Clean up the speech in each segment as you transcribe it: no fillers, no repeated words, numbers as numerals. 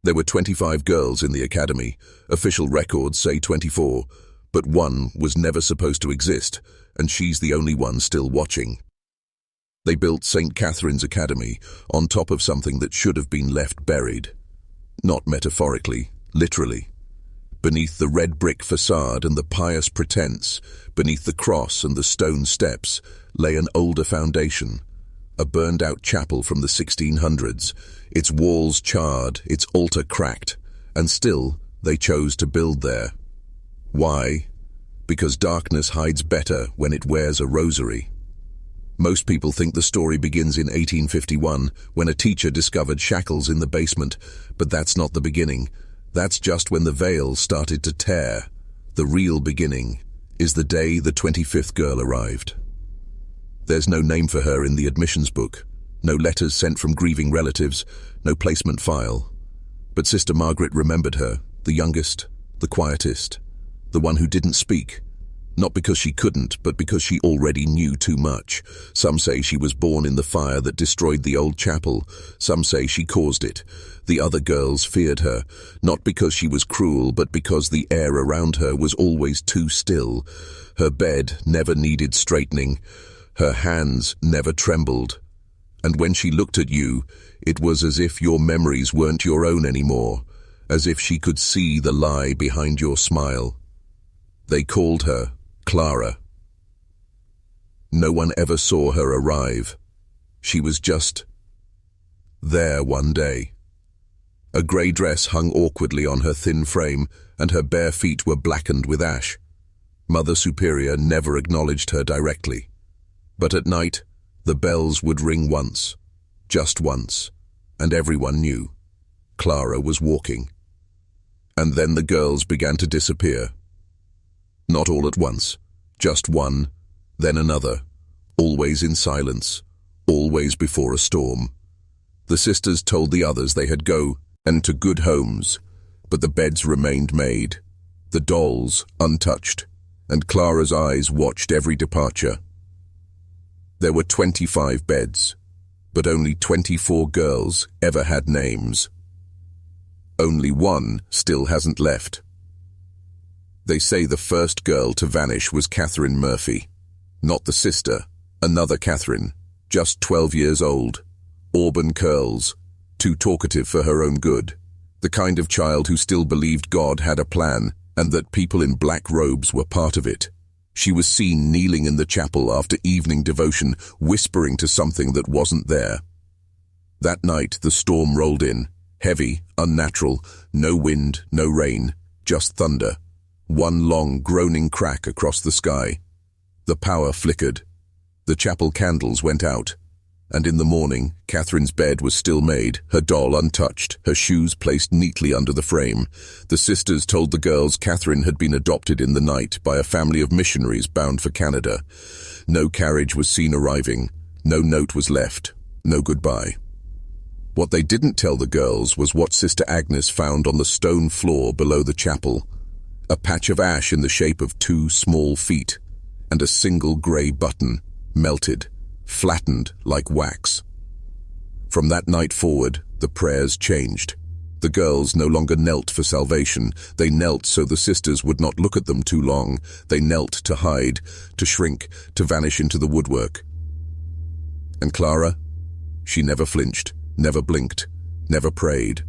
There were 25 girls in the academy. Official records say 24, but one was never supposed to exist, and she's the only one still watching. They built St. Catherine's Academy on top of something that should have been left buried. Not metaphorically, literally. Beneath the red brick facade and the pious pretense, beneath the cross and the stone steps, lay an older foundation. A burned-out chapel from the 1600s, its walls charred, its altar cracked, and still they chose to build there. Why? Because darkness hides better when it wears a rosary. Most people think the story begins in 1851, when a teacher discovered shackles in the basement, but that's not the beginning. That's just when the veil started to tear. The real beginning is the day the 25th girl arrived. There's no name for her in the admissions book, no letters sent from grieving relatives, no placement file. But Sister Margaret remembered her, the youngest, the quietest, the one who didn't speak. Not because she couldn't, but because she already knew too much. Some say she was born in the fire that destroyed the old chapel. Some say she caused it. The other girls feared her, not because she was cruel, but because the air around her was always too still. Her bed never needed straightening. Her hands never trembled. And when she looked at you, it was as if your memories weren't your own anymore, as if she could see the lie behind your smile. They called her Clara. No one ever saw her arrive. She was just there one day. A grey dress hung awkwardly on her thin frame, and her bare feet were blackened with ash. Mother Superior never acknowledged her directly. But at night, the bells would ring once, just once, and everyone knew. Clara was walking. And then the girls began to disappear. Not all at once, just one, then another, always in silence, always before a storm. The sisters told the others they had go and to good homes, but the beds remained made, the dolls untouched, and Clara's eyes watched every departure. There were 25 beds, but only 24 girls ever had names. Only one still hasn't left. They say the first girl to vanish was Catherine Murphy. Not the sister, another Catherine, just 12 years old. Auburn curls, too talkative for her own good. The kind of child who still believed God had a plan and that people in black robes were part of it. She was seen kneeling in the chapel after evening devotion, whispering to something that wasn't there. That night the storm rolled in, heavy, unnatural, no wind, no rain, just thunder. One long, groaning crack across the sky. The power flickered. The chapel candles went out. And in the morning, Catherine's bed was still made, her doll untouched, her shoes placed neatly under the frame. The sisters told the girls Catherine had been adopted in the night by a family of missionaries bound for Canada. No carriage was seen arriving. No note was left. No goodbye. What they didn't tell the girls was what Sister Agnes found on the stone floor below the chapel. A patch of ash in the shape of 2 small feet, and a single grey button, melted, flattened like wax. From that night forward, the prayers changed. The girls no longer knelt for salvation. They knelt so the sisters would not look at them too long. They knelt to hide, to shrink, to vanish into the woodwork. And Clara? She never flinched, never blinked, never prayed.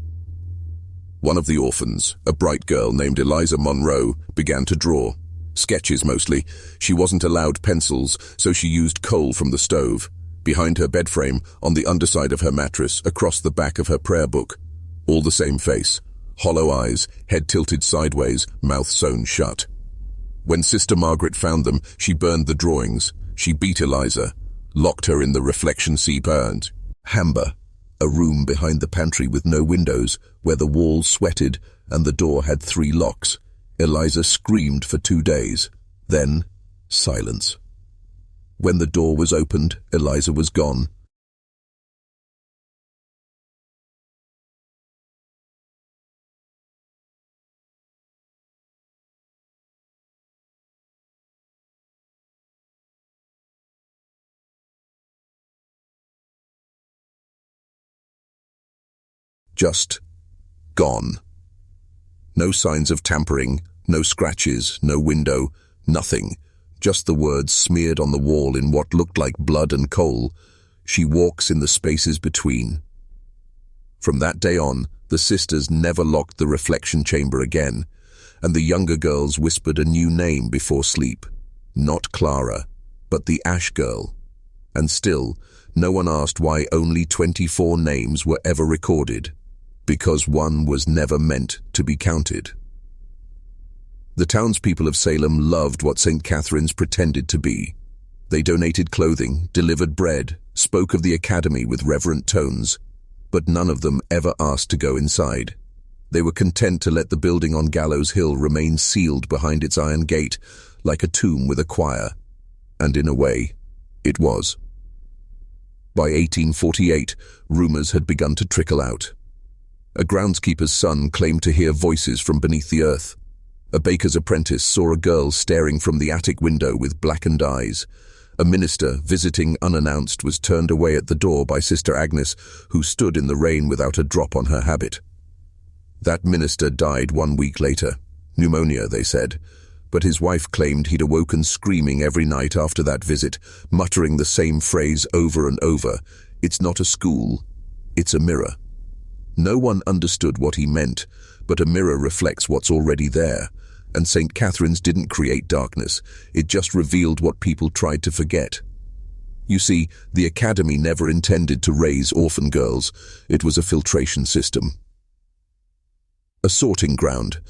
One of the orphans, a bright girl named Eliza Monroe, began to draw. Sketches mostly. She wasn't allowed pencils, so she used coal from the stove. Behind her bed frame, on the underside of her mattress, across the back of her prayer book. All the same face. Hollow eyes, head tilted sideways, mouth sewn shut. When Sister Margaret found them, she burned the drawings. She beat Eliza, locked her in the reflection seep and Hamber, a room behind the pantry with no windows, where the walls sweated and the door had 3 locks. Eliza screamed for 2 days. Then, silence. When the door was opened, Eliza was gone. Just Gone. No signs of tampering, no scratches, no window, nothing. Just the words smeared on the wall in what looked like blood and coal. She walks in the spaces between. From that day on, the sisters never locked the reflection chamber again, and the younger girls whispered a new name before sleep. Not Clara, but the Ash Girl. And still, no one asked why only 24 names were ever recorded, because one was never meant to be counted. The townspeople of Salem loved what St. Catherine's pretended to be. They donated clothing, delivered bread, spoke of the academy with reverent tones, but none of them ever asked to go inside. They were content to let the building on Gallows Hill remain sealed behind its iron gate, like a tomb with a choir. And in a way, it was. By 1848, rumors had begun to trickle out. A groundskeeper's son claimed to hear voices from beneath the earth. A baker's apprentice saw a girl staring from the attic window with blackened eyes. A minister, visiting unannounced, was turned away at the door by Sister Agnes, who stood in the rain without a drop on her habit. That minister died 1 week later. Pneumonia, they said. But his wife claimed he'd awoken screaming every night after that visit, muttering the same phrase over and over. It's not a school, it's a mirror. No one understood what he meant, but a mirror reflects what's already there. And St. Catherine's didn't create darkness, it just revealed what people tried to forget. You see, the academy never intended to raise orphan girls. It was a filtration system. A sorting ground.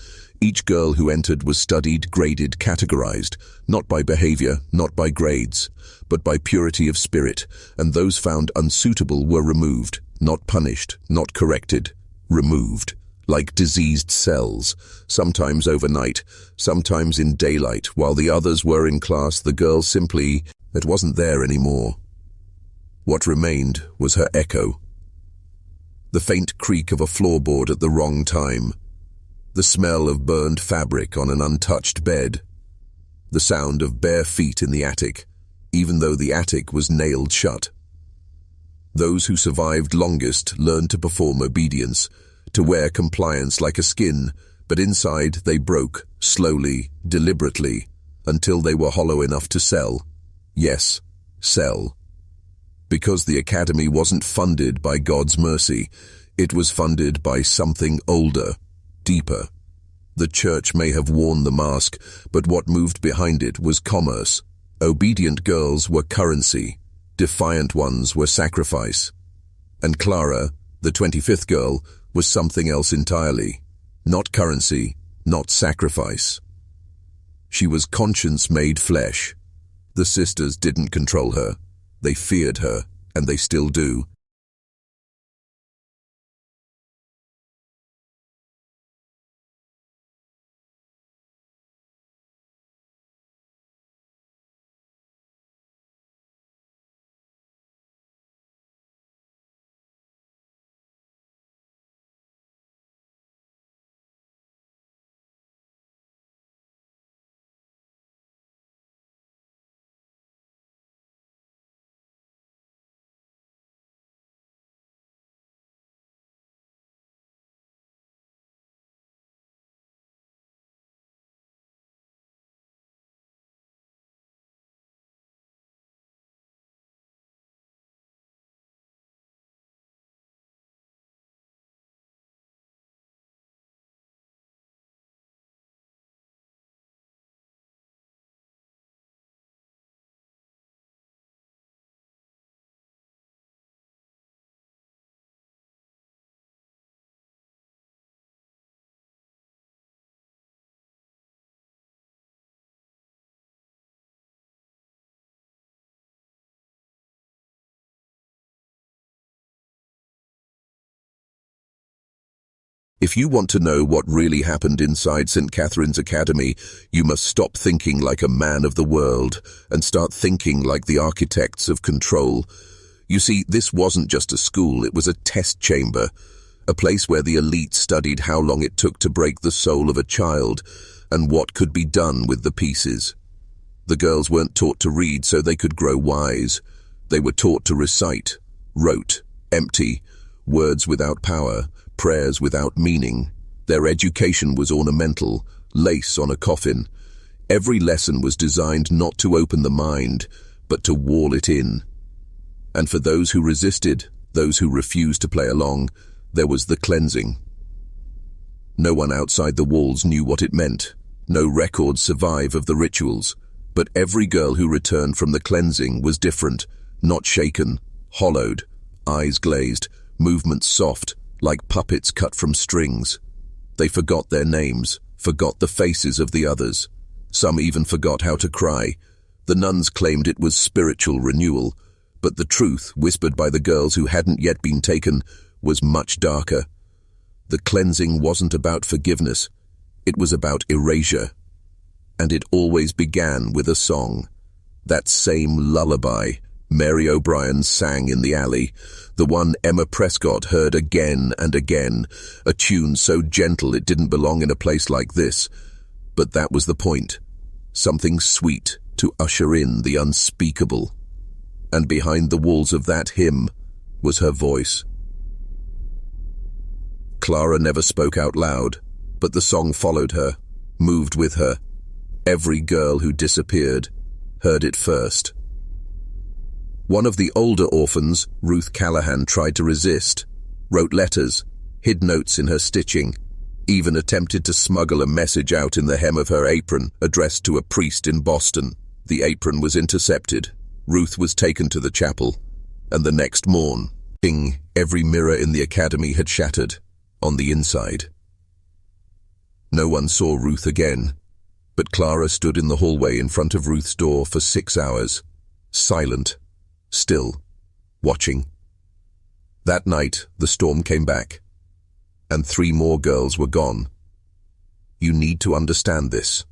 Each girl who entered was studied, graded, categorized, not by behavior, not by grades, but by purity of spirit, and those found unsuitable were removed, not punished, not corrected, removed. Like diseased cells, sometimes overnight, sometimes in daylight. While the others were in class, the girl simply, it wasn't there anymore. What remained was her echo. The faint creak of a floorboard at the wrong time. The smell of burned fabric on an untouched bed. The sound of bare feet in the attic, even though the attic was nailed shut. Those who survived longest learned to perform obedience, to wear compliance like a skin, but inside they broke, slowly, deliberately, until they were hollow enough to sell. Yes, sell. Because the academy wasn't funded by God's mercy, it was funded by something older, deeper. The church may have worn the mask, but what moved behind it was commerce. Obedient girls were currency, defiant ones were sacrifice. And Clara, the 25th girl, was something else entirely. Not currency, not sacrifice. She was conscience made flesh. The sisters didn't control her. They feared her, and they still do. If you want to know what really happened inside St. Catherine's Academy, you must stop thinking like a man of the world and start thinking like the architects of control. You see, this wasn't just a school, it was a test chamber, a place where the elite studied how long it took to break the soul of a child and what could be done with the pieces. The girls weren't taught to read so they could grow wise. They were taught to recite, rote, empty, words without power, prayers without meaning. Their education was ornamental, lace on a coffin. Every lesson was designed not to open the mind, but to wall it in. And for those who resisted, those who refused to play along, there was the cleansing. No one outside the walls knew what it meant. No records survive of the rituals. But every girl who returned from the cleansing was different, not shaken, hollowed, eyes glazed, movements soft, like puppets cut from strings. They forgot their names, forgot the faces of the others. Some even forgot how to cry. The nuns claimed it was spiritual renewal, but the truth, whispered by the girls who hadn't yet been taken, was much darker. The cleansing wasn't about forgiveness, it was about erasure. And it always began with a song. That same lullaby Mary O'Brien sang in the alley, the one Emma Prescott heard again and again, a tune so gentle it didn't belong in a place like this. But that was the point. Something sweet to usher in the unspeakable. And behind the walls of that hymn was her voice. Clara never spoke out loud, but the song followed her, moved with her. Every girl who disappeared heard it first. One of the older orphans, Ruth Callahan, tried to resist, wrote letters, hid notes in her stitching, even attempted to smuggle a message out in the hem of her apron addressed to a priest in Boston. The apron was intercepted. Ruth was taken to the chapel, and the next morn, every mirror in the academy had shattered, on the inside. No one saw Ruth again, but Clara stood in the hallway in front of Ruth's door for 6 hours, silent, still, watching. That night, the storm came back, and 3 more girls were gone. You need to understand this.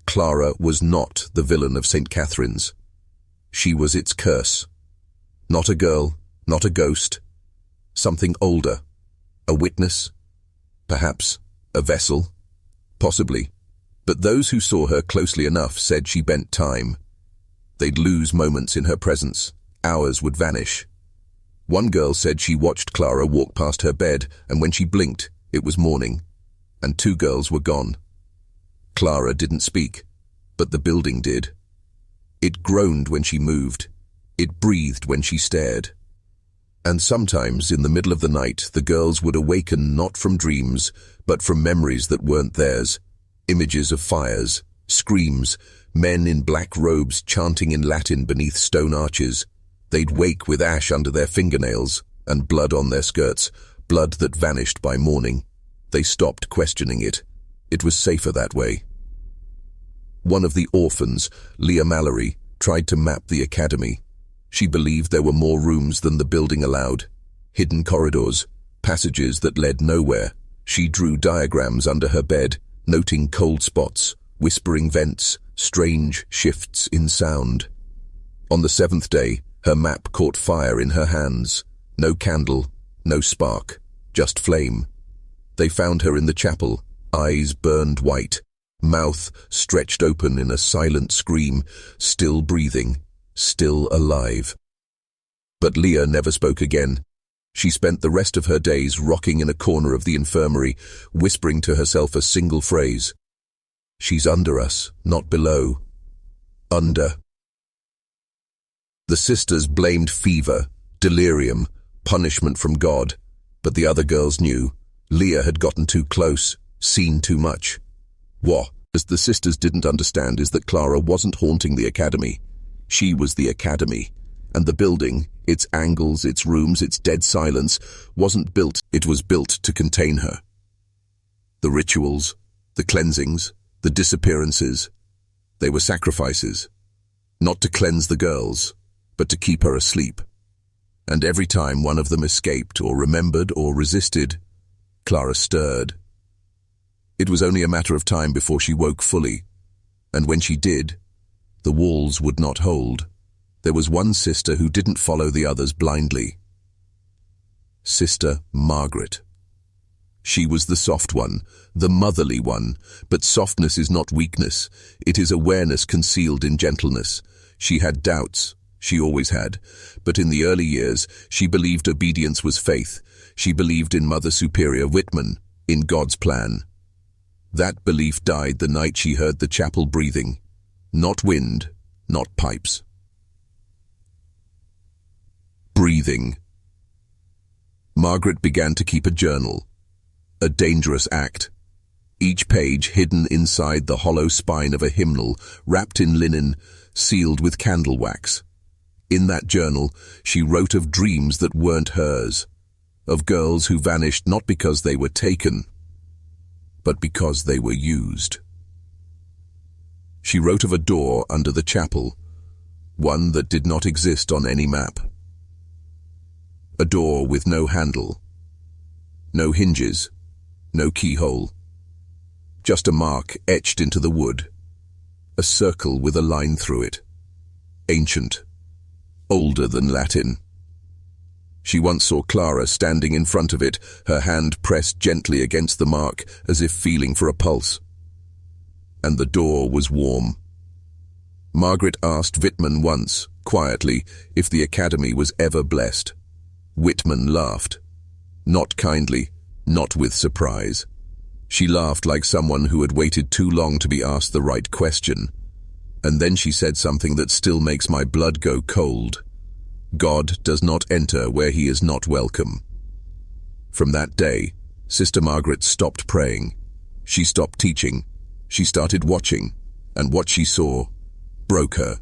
Clara was not the villain of St. Catherine's. She was its curse. Not a girl, not a ghost. Something older. A witness. Perhaps a vessel. Possibly. But those who saw her closely enough said she bent time. They'd lose moments in her presence. Hours would vanish. One girl said she watched Clara walk past her bed, and when she blinked, it was morning. And 2 girls were gone. Clara didn't speak, but the building did. It groaned when she moved. It breathed when she stared. And sometimes, in the middle of the night, the girls would awaken not from dreams, but from memories that weren't theirs. Images of fires, screams, men in black robes chanting in Latin beneath stone arches. They'd wake with ash under their fingernails and blood on their skirts, blood that vanished by morning. They stopped questioning it. It was safer that way. One of the orphans, Leah Mallory, tried to map the academy. She believed there were more rooms than the building allowed. Hidden corridors, passages that led nowhere. She drew diagrams under her bed, noting cold spots, whispering vents, strange shifts in sound. On the 7th day, her map caught fire in her hands. No candle, no spark, just flame. They found her in the chapel, eyes burned white, mouth stretched open in a silent scream, still breathing, still alive. But Leah never spoke again. She spent the rest of her days rocking in a corner of the infirmary, whispering to herself a single phrase. She's under us, not below. Under. The sisters blamed fever, delirium, punishment from God, but the other girls knew. Leah had gotten too close, seen too much. What the sisters didn't understand is that Clara wasn't haunting the academy. She was the academy, and the building, its angles, its rooms, its dead silence, wasn't built. It was built to contain her. The rituals, the cleansings, the disappearances, they were sacrifices, not to cleanse the girls, but to keep her asleep. And every time one of them escaped or remembered or resisted, Clara stirred. It was only a matter of time before she woke fully, and when she did, the walls would not hold. There was one sister who didn't follow the others blindly. Sister Margaret. She was the soft one, the motherly one, but softness is not weakness. It is awareness concealed in gentleness. She had doubts. She always had. But in the early years, she believed obedience was faith. She believed in Mother Superior Whitman, in God's plan. That belief died the night she heard the chapel breathing. Not wind, not pipes. Breathing. Margaret began to keep a journal. A dangerous act. Each page hidden inside the hollow spine of a hymnal, wrapped in linen, sealed with candle wax. In that journal, she wrote of dreams that weren't hers, of girls who vanished not because they were taken, but because they were used. She wrote of a door under the chapel, one that did not exist on any map. A door with no handle, no hinges, no keyhole. Just a mark etched into the wood, a circle with a line through it. Ancient, older than Latin. She once saw Clara standing in front of it, her hand pressed gently against the mark as if feeling for a pulse. And the door was warm. Margaret asked Whitman once, quietly, if the academy was ever blessed. Whitman laughed. Not kindly, not with surprise. She laughed like someone who had waited too long to be asked the right question. And then she said something that still makes my blood go cold. God does not enter where he is not welcome. From that day, Sister Margaret stopped praying. She stopped teaching. She started watching, and what she saw broke her.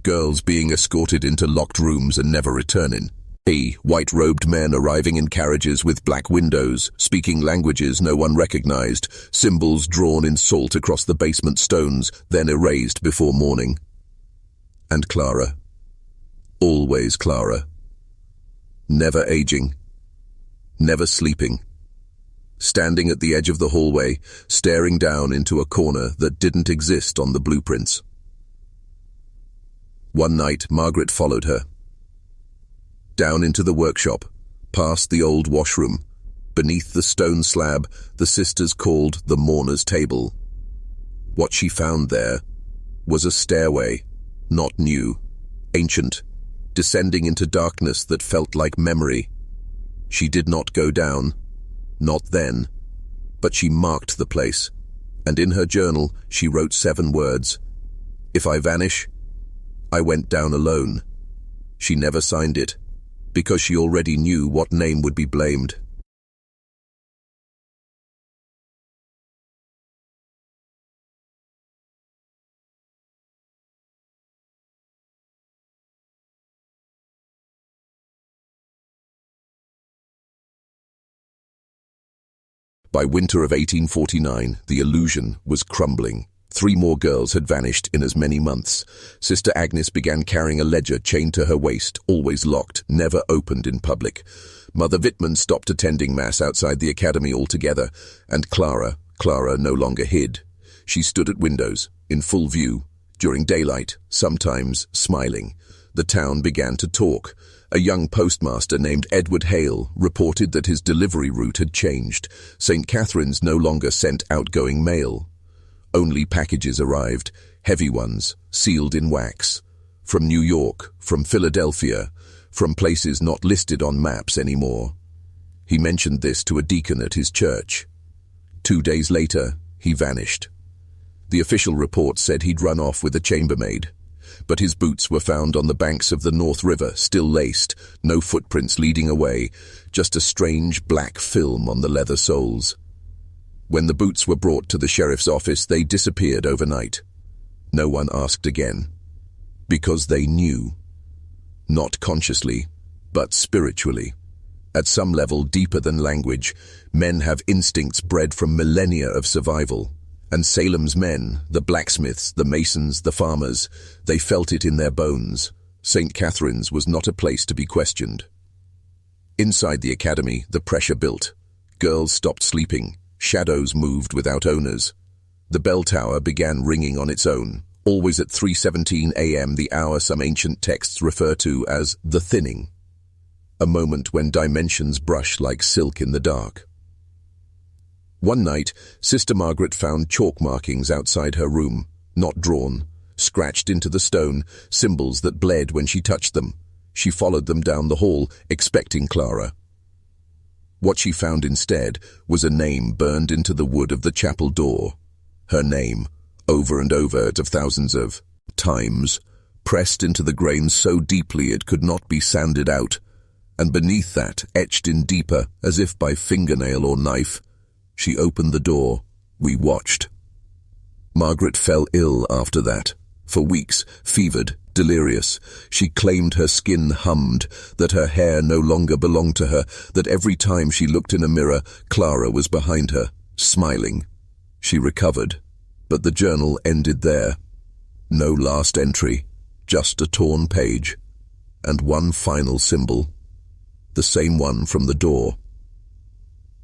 Girls being escorted into locked rooms and never returning. White-robed men arriving in carriages with black windows, speaking languages no one recognized, symbols drawn in salt across the basement stones, then erased before morning. And Clara. Always Clara. Never aging. Never sleeping. Standing at the edge of the hallway, staring down into a corner that didn't exist on the blueprints. One night, Margaret followed her. Down into the workshop, past the old washroom. Beneath the stone slab, the sisters called the mourner's table. What she found there was a stairway, not new, ancient, descending into darkness that felt like memory. She did not go down, not then, but she marked the place, and in her journal she wrote 7 words. If I vanish, I went down alone. She never signed it, because she already knew what name would be blamed. By winter of 1849, the illusion was crumbling. 3 more girls had vanished in as many months. Sister Agnes began carrying a ledger chained to her waist, always locked, never opened in public. Mother Whitman stopped attending Mass outside the academy altogether, and Clara no longer hid. She stood at windows, in full view, during daylight, sometimes smiling. The town began to talk. A young postmaster named Edward Hale reported that his delivery route had changed. St. Catherine's no longer sent outgoing mail. Only packages arrived, heavy ones, sealed in wax. From New York, from Philadelphia, from places not listed on maps anymore. He mentioned this to a deacon at his church. 2 days later, he vanished. The official report said he'd run off with a chambermaid, but his boots were found on the banks of the North River, still laced, no footprints leading away, just a strange black film on the leather soles. When the boots were brought to the sheriff's office, they disappeared overnight. No one asked again, because they knew. Not consciously, but spiritually. At some level deeper than language, men have instincts bred from millennia of survival. And Salem's men, the blacksmiths, the masons, the farmers, they felt it in their bones. St. Catherine's was not a place to be questioned. Inside the academy, the pressure built. Girls stopped sleeping. Shadows moved without owners. The bell tower began ringing on its own, always at 3:17 a.m., the hour some ancient texts refer to as the thinning, a moment when dimensions brush like silk in the dark. One night, Sister Margaret found chalk markings outside her room, not drawn, scratched into the stone, symbols that bled when she touched them. She followed them down the hall, expecting Clara. What she found instead was a name burned into the wood of the chapel door. Her name, over and over of thousands of times, pressed into the grain so deeply it could not be sanded out, and beneath that, etched in deeper, as if by fingernail or knife, she opened the door. We watched. Margaret fell ill after that. For weeks, fevered, delirious, she claimed her skin hummed, that her hair no longer belonged to her, that every time she looked in a mirror, Clara was behind her, smiling. She recovered, but the journal ended there. No last entry, just a torn page, and one final symbol, the same one from the door.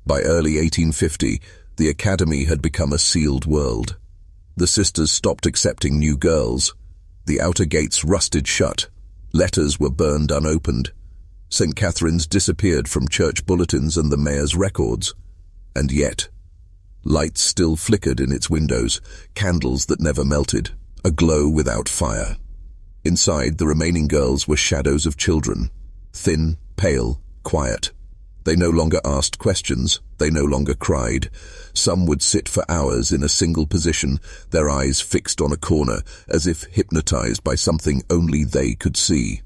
By early 1850, the academy had become a sealed world. The sisters stopped accepting new girls. The outer gates rusted shut. Letters were burned unopened. St. Catherine's disappeared from church bulletins and the mayor's records. And yet, lights still flickered in its windows, candles that never melted, a glow without fire. Inside, the remaining girls were shadows of children, thin, pale, quiet. They no longer asked questions, they no longer cried. Some would sit for hours in a single position, their eyes fixed on a corner, as if hypnotized by something only they could see.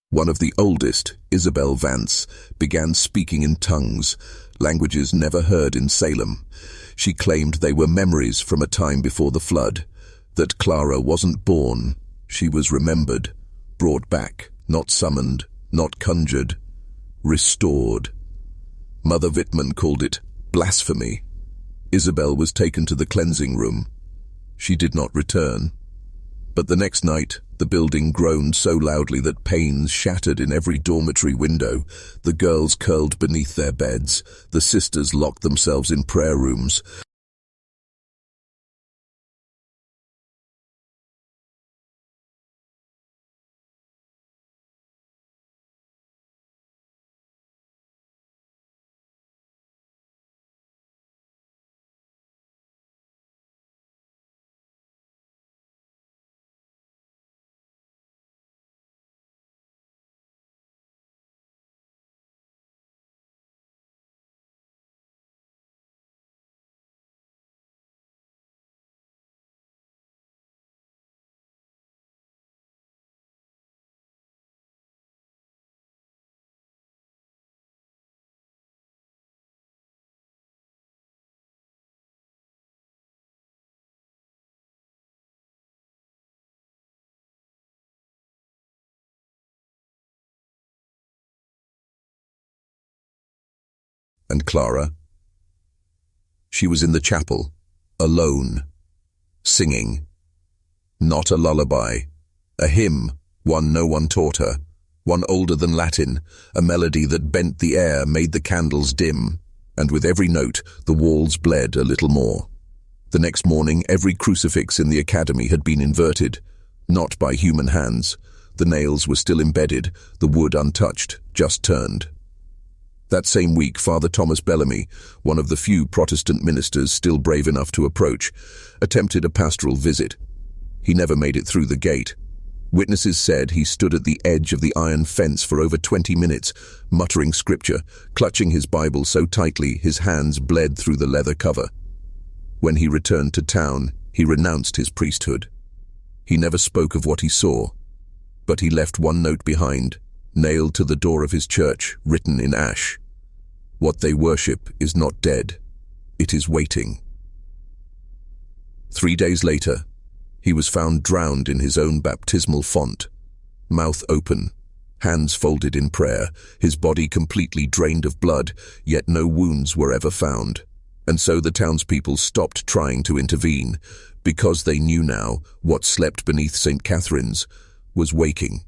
One of the oldest, Isabel Vance, began speaking in tongues, languages never heard in Salem. She claimed they were memories from a time before the flood, that Clara wasn't born, she was remembered, brought back, not summoned, not conjured, restored. Mother Wittmann called it blasphemy. Isabel was taken to the cleansing room. She did not return. But the next night, the building groaned so loudly that panes shattered in every dormitory window. The girls curled beneath their beds. The sisters locked themselves in prayer rooms. And Clara? She was in the chapel, alone, singing. Not a lullaby, a hymn, one no one taught her, one older than Latin, a melody that bent the air, made the candles dim, and with every note the walls bled a little more. The next morning every crucifix in the academy had been inverted, not by human hands. The nails were still embedded, the wood untouched, just turned. That same week, Father Thomas Bellamy, one of the few Protestant ministers still brave enough to approach, attempted a pastoral visit. He never made it through the gate. Witnesses said he stood at the edge of the iron fence for over 20 minutes, muttering scripture, clutching his Bible so tightly his hands bled through the leather cover. When he returned to town, he renounced his priesthood. He never spoke of what he saw, but he left one note behind, nailed to the door of his church, written in ash. What they worship is not dead, it is waiting. 3 days later, he was found drowned in his own baptismal font, mouth open, hands folded in prayer, his body completely drained of blood, yet no wounds were ever found. And so the townspeople stopped trying to intervene, because they knew now what slept beneath St. Catherine's was waking.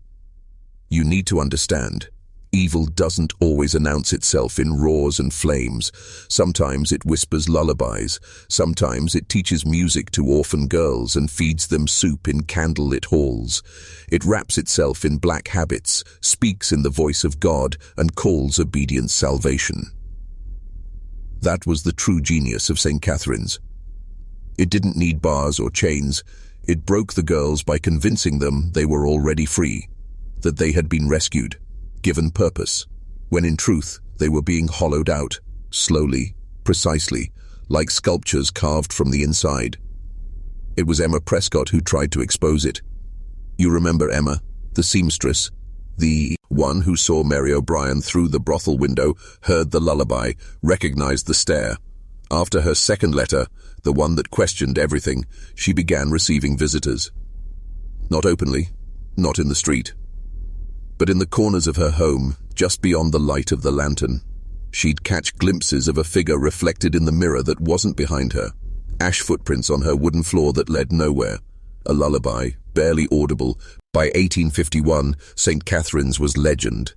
You need to understand, evil doesn't always announce itself in roars and flames. Sometimes it whispers lullabies. Sometimes it teaches music to orphan girls and feeds them soup in candlelit halls. It wraps itself in black habits, speaks in the voice of God, and calls obedience salvation. That was the true genius of St. Catherine's. It didn't need bars or chains. It broke the girls by convincing them they were already free, that they had been rescued, given purpose, when in truth They were being hollowed out, slowly, precisely, like sculptures carved from the inside. It was Emma Prescott who tried to expose it. You remember Emma, the seamstress, the one who saw Mary O'Brien through the brothel window, heard the lullaby, recognized the stare. After her second letter, the one that questioned everything, she began receiving visitors. Not openly, not in the street, but in the corners of her home, just beyond the light of the lantern. She'd catch glimpses of a figure reflected in the mirror that wasn't behind her, ash footprints on her wooden floor that led nowhere, a lullaby, barely audible. By 1851, St. Catherine's was legend,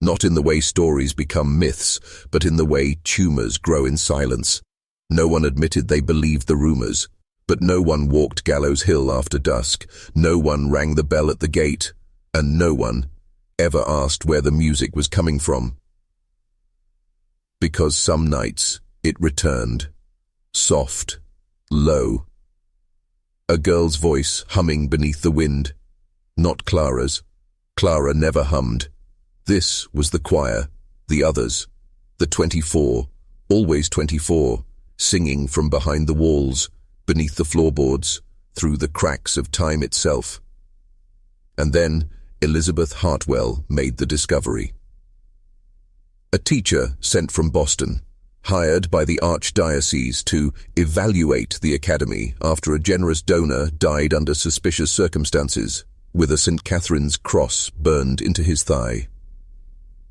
not in the way stories become myths, but in the way tumors grow in silence. No one admitted they believed the rumors, but no one walked Gallows Hill after dusk, no one rang the bell at the gate, and no one ever asked where the music was coming from. Because some nights it returned, soft, low. A girl's voice humming beneath the wind, not Clara's. Clara never hummed. This was the choir, the others, the 24, always 24, singing from behind the walls, beneath the floorboards, through the cracks of time itself. And then Elizabeth Hartwell made the discovery. A teacher sent from Boston, hired by the Archdiocese to evaluate the academy after a generous donor died under suspicious circumstances, with a St. Catherine's cross burned into his thigh.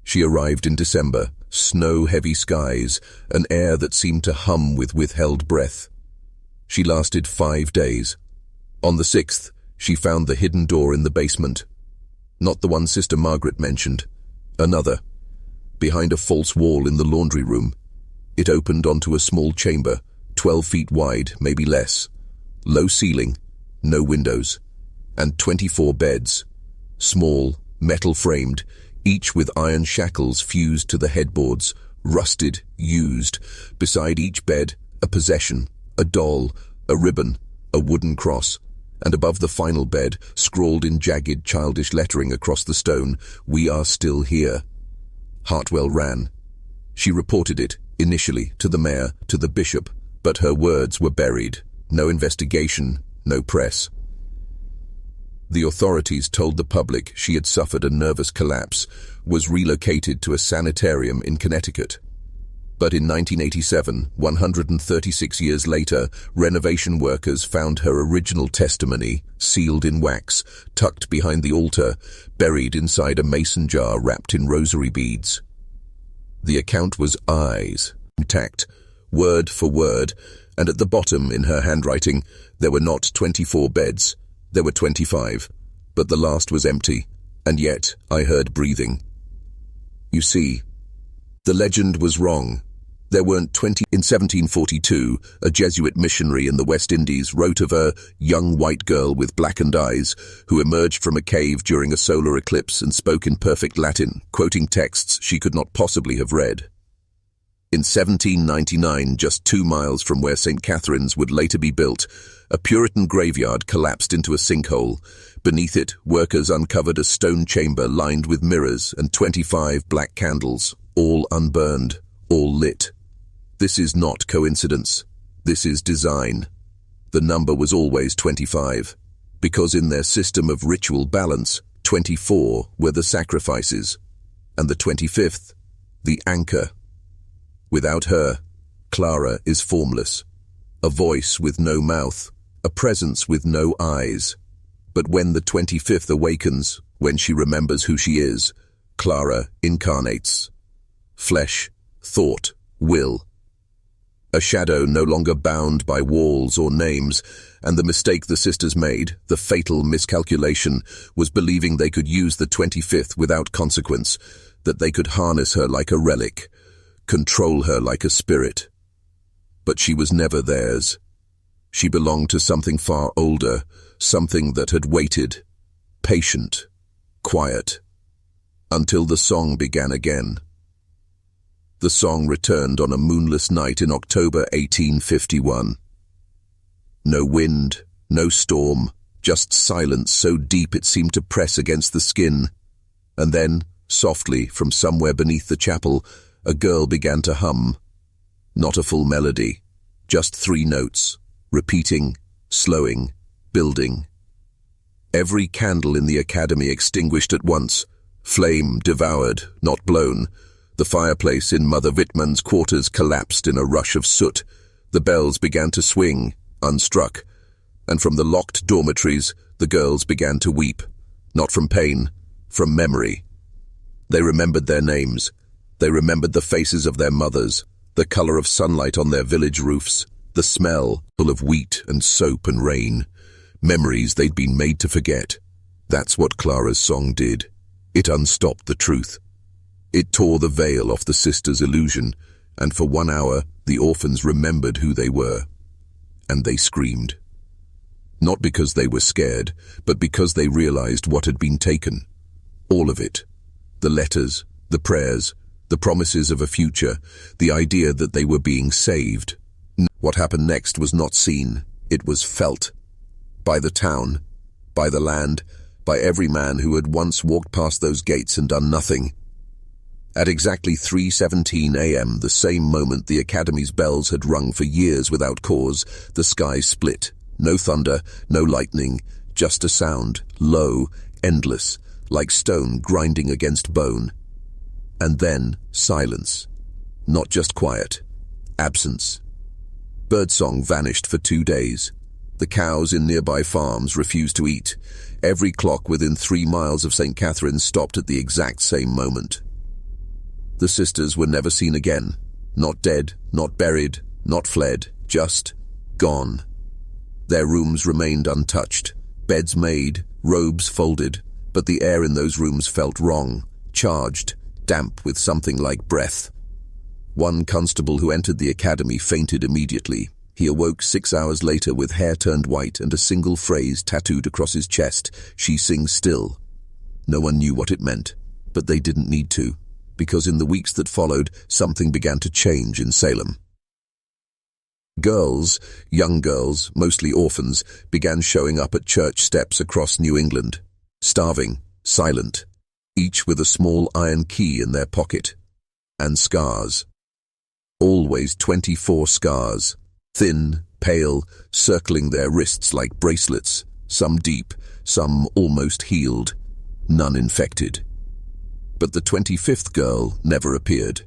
She arrived in December, snow-heavy skies, an air that seemed to hum with withheld breath. She lasted 5 days. On the 6th, she found the hidden door in the basement. Not the one Sister Margaret mentioned. Another. Behind a false wall in the laundry room. It opened onto a small chamber, 12 feet wide, maybe less. Low ceiling, no windows. And 24 beds. Small, metal-framed, each with iron shackles fused to the headboards, rusted, used. Beside each bed, a possession, a doll, a ribbon, a wooden cross. And above the final bed, scrawled in jagged, childish lettering across the stone, "We are still here." Hartwell ran. She reported it, initially, to the mayor, to the bishop, but her words were buried. No investigation, no press. The authorities told the public she had suffered a nervous collapse, was relocated to a sanitarium in Connecticut. But in 1987, 136 years later, renovation workers found her original testimony, sealed in wax, tucked behind the altar, buried inside a mason jar wrapped in rosary beads. The account was eyes, intact, word for word, and at the bottom, in her handwriting, there were not 24 beds. There were 25, but the last was empty, and yet I heard breathing. You see, the legend was wrong. There weren't 20. In 1742, a Jesuit missionary in the West Indies wrote of a young white girl with blackened eyes who emerged from a cave during a solar eclipse and spoke in perfect Latin, quoting texts she could not possibly have read. In 1799, just 2 miles from where St. Catherine's would later be built, a Puritan graveyard collapsed into a sinkhole. Beneath it, workers uncovered a stone chamber lined with mirrors and 25 black candles, all unburned, all lit. This is not coincidence. This is design. The number was always 25, because in their system of ritual balance, 24 were the sacrifices, and the 25th, the anchor. Without her, Clara is formless, a voice with no mouth, a presence with no eyes. But when the 25th awakens, when she remembers who she is, Clara incarnates. Flesh, thought, will. A shadow no longer bound by walls or names, and the mistake the sisters made, the fatal miscalculation, was believing they could use the 25th without consequence, that they could harness her like a relic, control her like a spirit. But she was never theirs. She belonged to something far older, something that had waited, patient, quiet, until the song began again. The song returned on a moonless night in October 1851. No wind, no storm, just silence so deep it seemed to press against the skin. And then, softly, from somewhere beneath the chapel, a girl began to hum. Not a full melody, just 3 notes, repeating, slowing, building. Every candle in the academy extinguished at once, flame devoured, not blown. The fireplace in Mother Wittmann's quarters collapsed in a rush of soot. The bells began to swing, unstruck, and from the locked dormitories, the girls began to weep, not from pain, from memory. They remembered their names. They remembered the faces of their mothers, the color of sunlight on their village roofs, the smell full of wheat and soap and rain. Memories they'd been made to forget. That's what Clara's song did. It unstopped the truth. It tore the veil off the sisters' illusion, and for 1 hour, the orphans remembered who they were. And they screamed. Not because they were scared, but because they realized what had been taken. All of it. The letters, the prayers, the promises of a future, the idea that they were being saved. What happened next was not seen, it was felt. By the town, by the land, by every man who had once walked past those gates and done nothing. At exactly 3:17 a.m., the same moment the academy's bells had rung for years without cause, the sky split. No thunder, no lightning, just a sound, low, endless, like stone grinding against bone. And then silence. Not just quiet. Absence. Birdsong vanished for 2 days. The cows in nearby farms refused to eat. Every clock within 3 miles of St. Catherine's stopped at the exact same moment. The sisters were never seen again. Not dead, not buried, not fled, just gone. Their rooms remained untouched, beds made, robes folded, but the air in those rooms felt wrong, charged, damp with something like breath. One constable who entered the academy fainted immediately. He awoke 6 hours later with hair turned white and a single phrase tattooed across his chest: "She sings still." No one knew what it meant, but they didn't need to, because in the weeks that followed, something began to change in Salem. Girls, young girls, mostly orphans, began showing up at church steps across New England, starving, silent, each with a small iron key in their pocket, and scars. Always 24 scars, thin, pale, circling their wrists like bracelets, some deep, some almost healed, none infected. But the 25th girl never appeared.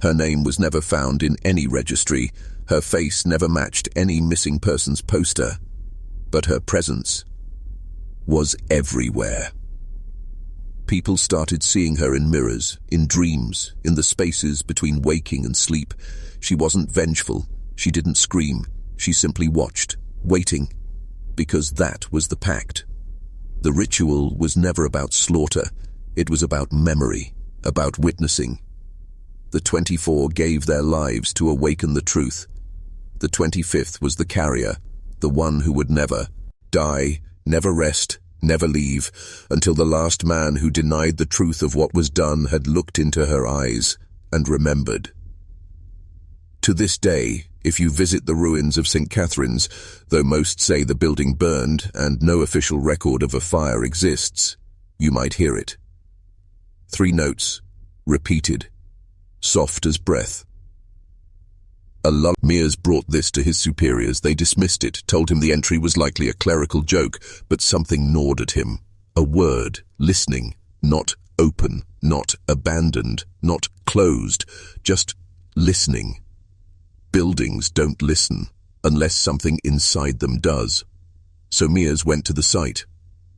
Her name was never found in any registry, her face never matched any missing persons poster, but her presence was everywhere. People started seeing her in mirrors, in dreams, in the spaces between waking and sleep. She wasn't vengeful, she didn't scream, she simply watched, waiting, because that was the pact. The ritual was never about slaughter, it was about memory, about witnessing. The 24 gave their lives to awaken the truth. The 25th was the carrier, the one who would never die, never rest, never leave, until the last man who denied the truth of what was done had looked into her eyes and remembered. To this day, if you visit the ruins of St. Catherine's, though most say the building burned and no official record of a fire exists, you might hear it. 3 notes, repeated, soft as breath. Mears brought this to his superiors. They dismissed it, told him the entry was likely a clerical joke, but something gnawed at him. A word, listening, not open, not abandoned, not closed, just listening. Buildings don't listen, unless something inside them does. So Mears went to the site.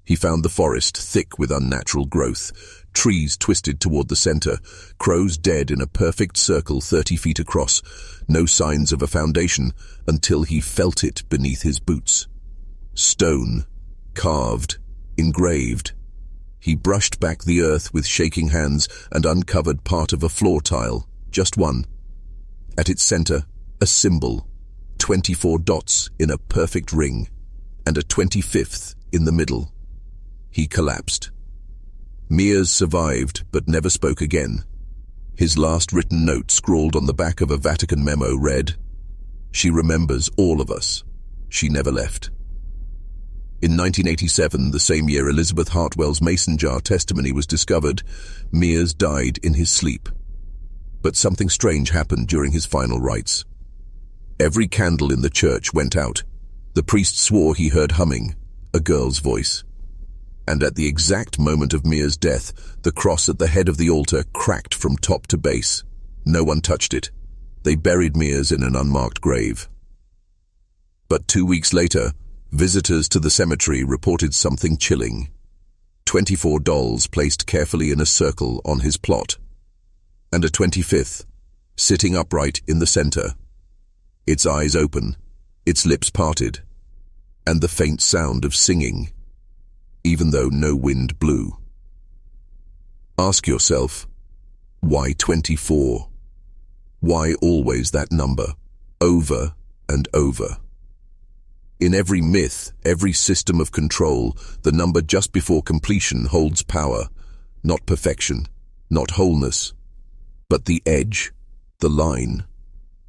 He found the forest thick with unnatural growth, trees twisted toward the center, crows dead in a perfect circle 30 feet across, no signs of a foundation until he felt it beneath his boots. Stone, carved, engraved. He brushed back the earth with shaking hands and uncovered part of a floor tile, just one. At its center, a symbol, 24 dots in a perfect ring, and a 25th in the middle. He collapsed. Mears survived, but never spoke again. His last written note, scrawled on the back of a Vatican memo, read, "She remembers all of us. She never left." In 1987, the same year Elizabeth Hartwell's mason jar testimony was discovered, Mears died in his sleep. But something strange happened during his final rites. Every candle in the church went out. The priest swore he heard humming, a girl's voice. And at the exact moment of Mia's death, the cross at the head of the altar cracked from top to base. No one touched it. They buried Mia's in an unmarked grave. But 2 weeks later, visitors to the cemetery reported something chilling. 24 dolls placed carefully in a circle on his plot, and a 25th, sitting upright in the center, its eyes open, its lips parted, and the faint sound of singing, even though no wind blew. Ask yourself, why 24? Why always that number, over and over? In every myth, every system of control, the number just before completion holds power, not perfection, not wholeness, but the edge, the line.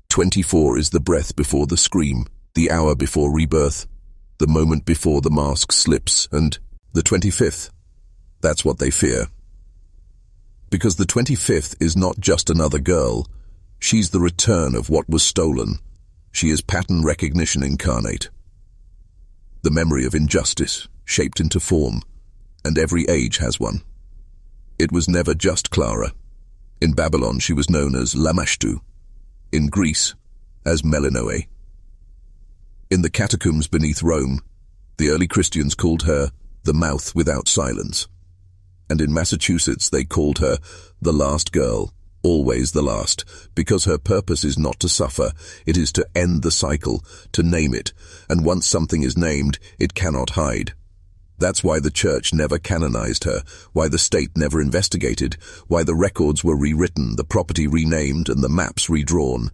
24 is the breath before the scream, the hour before rebirth, the moment before the mask slips, and the 25th. That's what they fear. Because the 25th is not just another girl. She's the return of what was stolen. She is pattern recognition incarnate. The memory of injustice, shaped into form, and every age has one. It was never just Clara. In Babylon she was known as Lamashtu, in Greece as Melinoe. In the catacombs beneath Rome, the early Christians called her the mouth without silence. And in Massachusetts they called her the last girl, always the last, because her purpose is not to suffer, it is to end the cycle, to name it, and once something is named, it cannot hide. That's why the church never canonized her, why the state never investigated, why the records were rewritten, the property renamed, and the maps redrawn.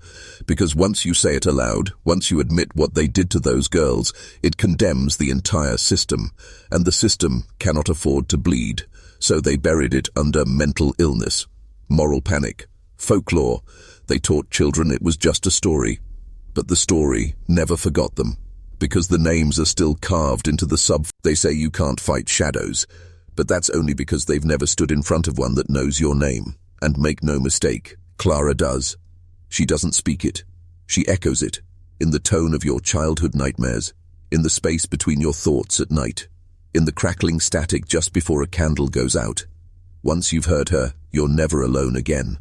Because once you say it aloud, once you admit what they did to those girls, it condemns the entire system, and the system cannot afford to bleed. So they buried it under mental illness, moral panic, folklore. They taught children it was just a story, but the story never forgot them. Because the names are still carved into the They say you can't fight shadows, but that's only because they've never stood in front of one that knows your name. And make no mistake, Clara does. She doesn't speak it. She echoes it, in the tone of your childhood nightmares, in the space between your thoughts at night, in the crackling static just before a candle goes out. Once you've heard her, you're never alone again.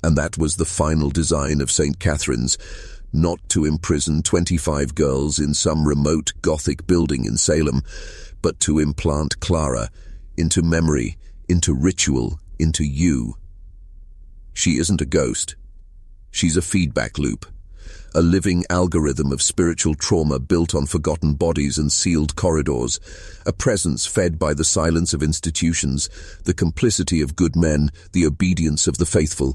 And that was the final design of St. Catherine's, not to imprison 25 girls in some remote Gothic building in Salem, but to implant Clara into memory, into ritual, into you. She isn't a ghost. She's a feedback loop, a living algorithm of spiritual trauma built on forgotten bodies and sealed corridors, a presence fed by the silence of institutions, the complicity of good men, the obedience of the faithful,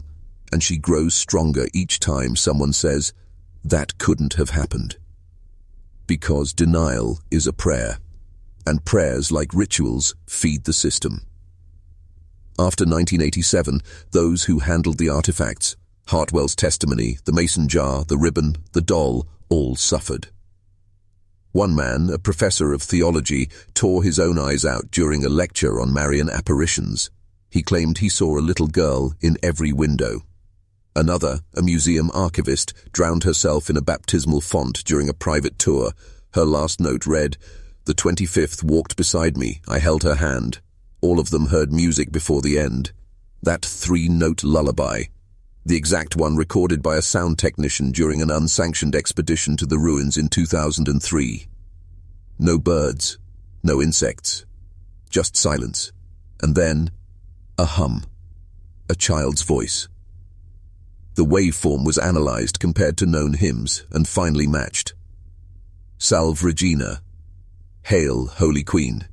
and she grows stronger each time someone says, "That couldn't have happened." Because denial is a prayer, and prayers, like rituals, feed the system. After 1987, those who handled the artifacts, Hartwell's testimony, the mason jar, the ribbon, the doll, all suffered. One man, a professor of theology, tore his own eyes out during a lecture on Marian apparitions. He claimed he saw a little girl in every window. Another, a museum archivist, drowned herself in a baptismal font during a private tour. Her last note read, "The 25th walked beside me, I held her hand. All of them heard music before the end. That 3-note lullaby. The exact one recorded by a sound technician during an unsanctioned expedition to the ruins in 2003. No birds, no insects, just silence. And then, a hum, a child's voice. The waveform was analyzed, compared to known hymns, and finally matched. Salve Regina, Hail, Holy Queen.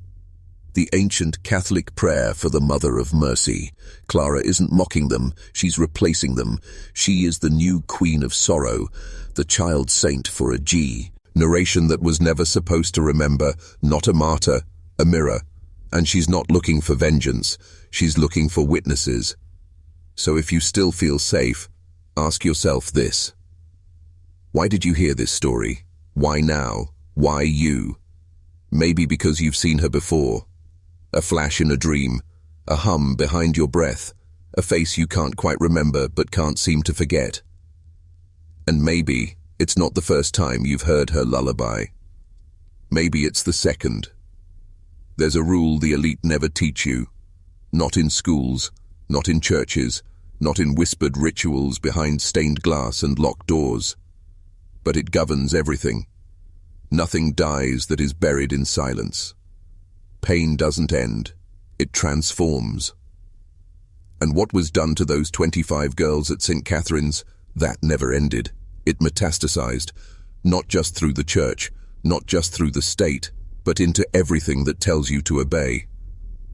The ancient Catholic prayer for the Mother of Mercy. Clara isn't mocking them, she's replacing them. She is the new Queen of Sorrow, the child saint for a G. Narration that was never supposed to remember, not a martyr, a mirror. And she's not looking for vengeance, she's looking for witnesses. So if you still feel safe, ask yourself this. Why did you hear this story? Why now? Why you? Maybe because you've seen her before. A flash in a dream, a hum behind your breath, a face you can't quite remember but can't seem to forget. And maybe it's not the first time you've heard her lullaby. Maybe it's the second. There's a rule the elite never teach you. Not in schools, not in churches, not in whispered rituals behind stained glass and locked doors. But it governs everything. Nothing dies that is buried in silence. Pain doesn't end, it transforms. And what was done to those 25 girls at St. Catherine's, that never ended. It metastasized, not just through the church, not just through the state, but into everything that tells you to obey.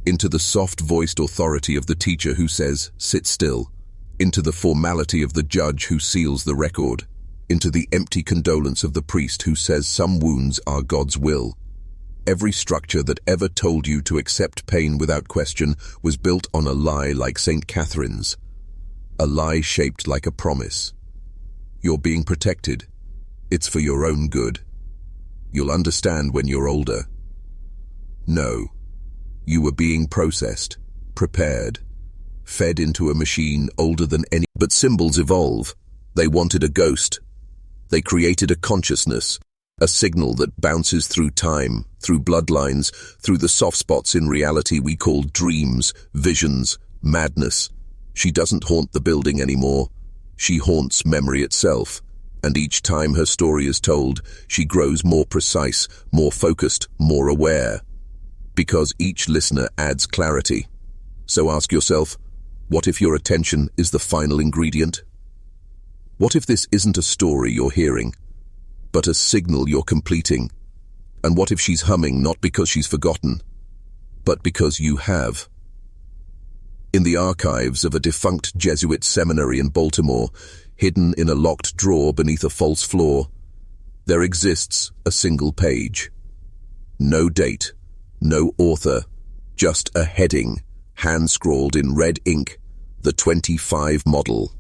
Into the soft-voiced authority of the teacher who says, "Sit still." Into the formality of the judge who seals the record. Into the empty condolence of the priest who says some wounds are God's will. Every structure that ever told you to accept pain without question was built on a lie like St. Catherine's. A lie shaped like a promise. You're being protected. It's for your own good. You'll understand when you're older. No. You were being processed, prepared, fed into a machine older than any. But symbols evolve. They wanted a ghost. They created a consciousness, a signal that bounces through time, through bloodlines, through the soft spots in reality we call dreams, visions, madness. She doesn't haunt the building anymore. She haunts memory itself. And each time her story is told, she grows more precise, more focused, more aware. Because each listener adds clarity. So ask yourself, what if your attention is the final ingredient? What if this isn't a story you're hearing, but a signal you're completing? And what if she's humming not because she's forgotten, but because you have? In the archives of a defunct Jesuit seminary in Baltimore, hidden in a locked drawer beneath a false floor, there exists a single page. No date, no author, just a heading, hand-scrawled in red ink, the 25 model.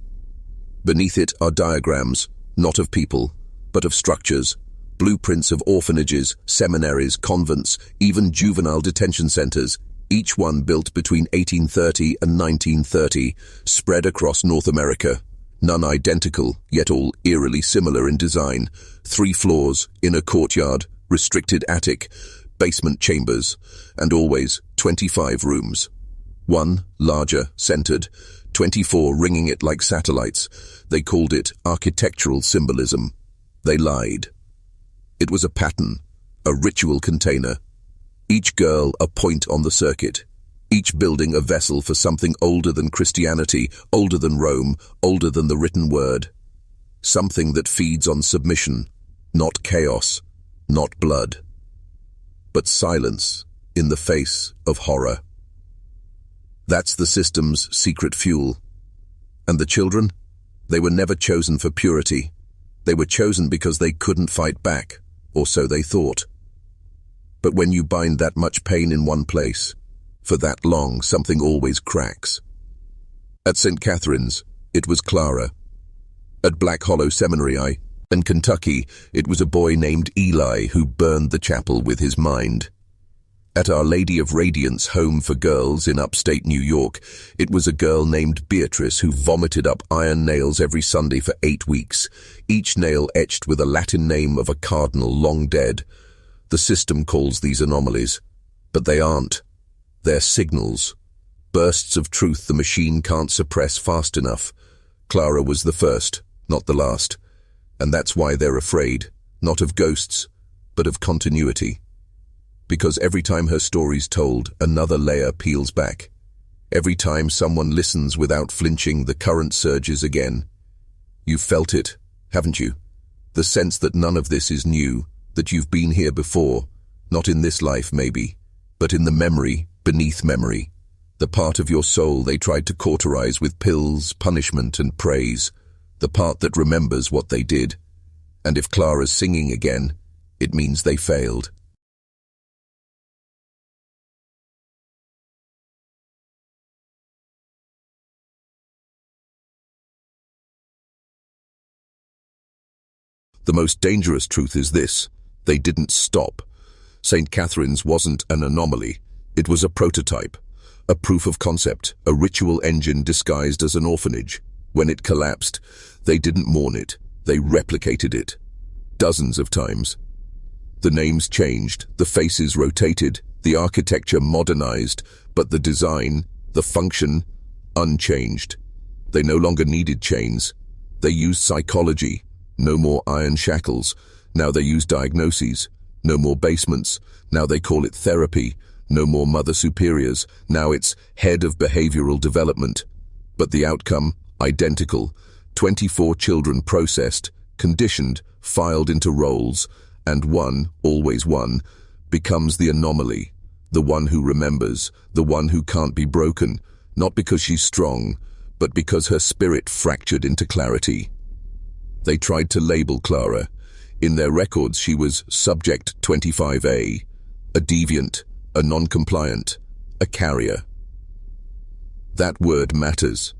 Beneath it are diagrams, not of people, but of structures, blueprints of orphanages, seminaries, convents, even juvenile detention centers, each one built between 1830 and 1930, spread across North America. None identical, yet all eerily similar in design. 3 floors, inner courtyard, restricted attic, basement chambers, and always 25 rooms. 1, larger, centered, 24 ringing it like satellites. They called it architectural symbolism. They lied. It was a pattern, a ritual container. Each girl a point on the circuit. Each building a vessel for something older than Christianity, older than Rome, older than the written word. Something that feeds on submission, not chaos, not blood, but silence in the face of horror. That's the system's secret fuel. And the children? They were never chosen for purity. They were chosen because they couldn't fight back, or so they thought. But when you bind that much pain in one place, for that long, something always cracks. At St. Catherine's, it was Clara. At Black Hollow Seminary, in Kentucky, it was a boy named Eli who burned the chapel with his mind. At Our Lady of Radiance Home for Girls in upstate New York, it was a girl named Beatrice who vomited up iron nails every Sunday for 8 weeks, each nail etched with a Latin name of a cardinal long dead. The system calls these anomalies, but they aren't. They're signals, bursts of truth the machine can't suppress fast enough. Clara was the first, not the last, and that's why they're afraid, not of ghosts, but of continuity. Because every time her story's told, another layer peels back. Every time someone listens without flinching, the current surges again. You've felt it, haven't you? The sense that none of this is new, that you've been here before, not in this life maybe, but in the memory, beneath memory, the part of your soul they tried to cauterize with pills, punishment, and praise, the part that remembers what they did. And if Clara's singing again, it means they failed. The most dangerous truth is this: they didn't stop. St. Catherine's wasn't an anomaly. It was a prototype A proof of concept, a ritual engine disguised as an orphanage. When it collapsed, they didn't mourn it, they replicated it. Dozens of times. The names changed, the faces rotated, the architecture modernized, but the design, the function, unchanged. They no longer needed chains. They used psychology. No more iron shackles. Now they use diagnoses. No more basements. Now they call it therapy. No more mother superiors. Now it's head of behavioral development. But the outcome, identical. 24 children processed, conditioned, filed into roles, and one, always one, becomes the anomaly. The one who remembers, the one who can't be broken, not because she's strong, but because her spirit fractured into clarity. They tried to label Clara. In their records she was Subject 25A, a deviant, a non-compliant, a carrier. That word matters,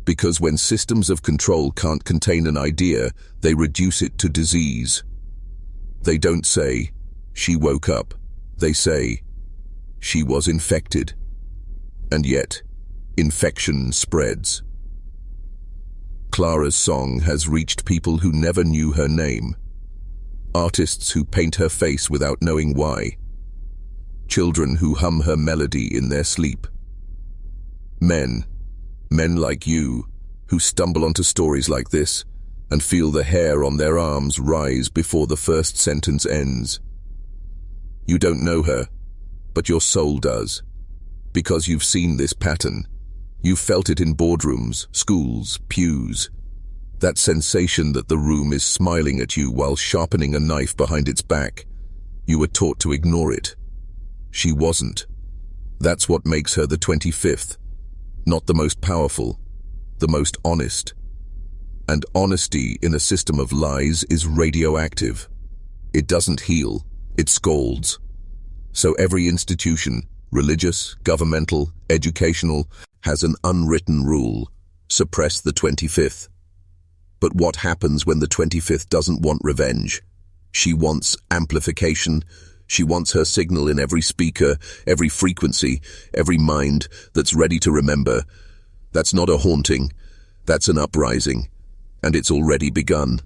because when systems of control can't contain an idea, they reduce it to disease. They don't say, she woke up. They say, she was infected. And yet, infection spreads. Clara's song has reached people who never knew her name. Artists who paint her face without knowing why. Children who hum her melody in their sleep. Men like you, who stumble onto stories like this and feel the hair on their arms rise before the first sentence ends. You don't know her, but your soul does, because you've seen this pattern. You've felt it in boardrooms, schools, pews. That sensation that the room is smiling at you while sharpening a knife behind its back. You were taught to ignore it. She wasn't. That's what makes her the 25th. Not the most powerful, the most honest. And honesty in a system of lies is radioactive. It doesn't heal, it scalds. So every institution, religious, governmental, educational, has an unwritten rule: suppress the 25th. But what happens when the 25th doesn't want revenge? She wants amplification. She wants her signal in every speaker, every frequency, every mind that's ready to remember. That's not a haunting, that's an uprising, and it's already begun.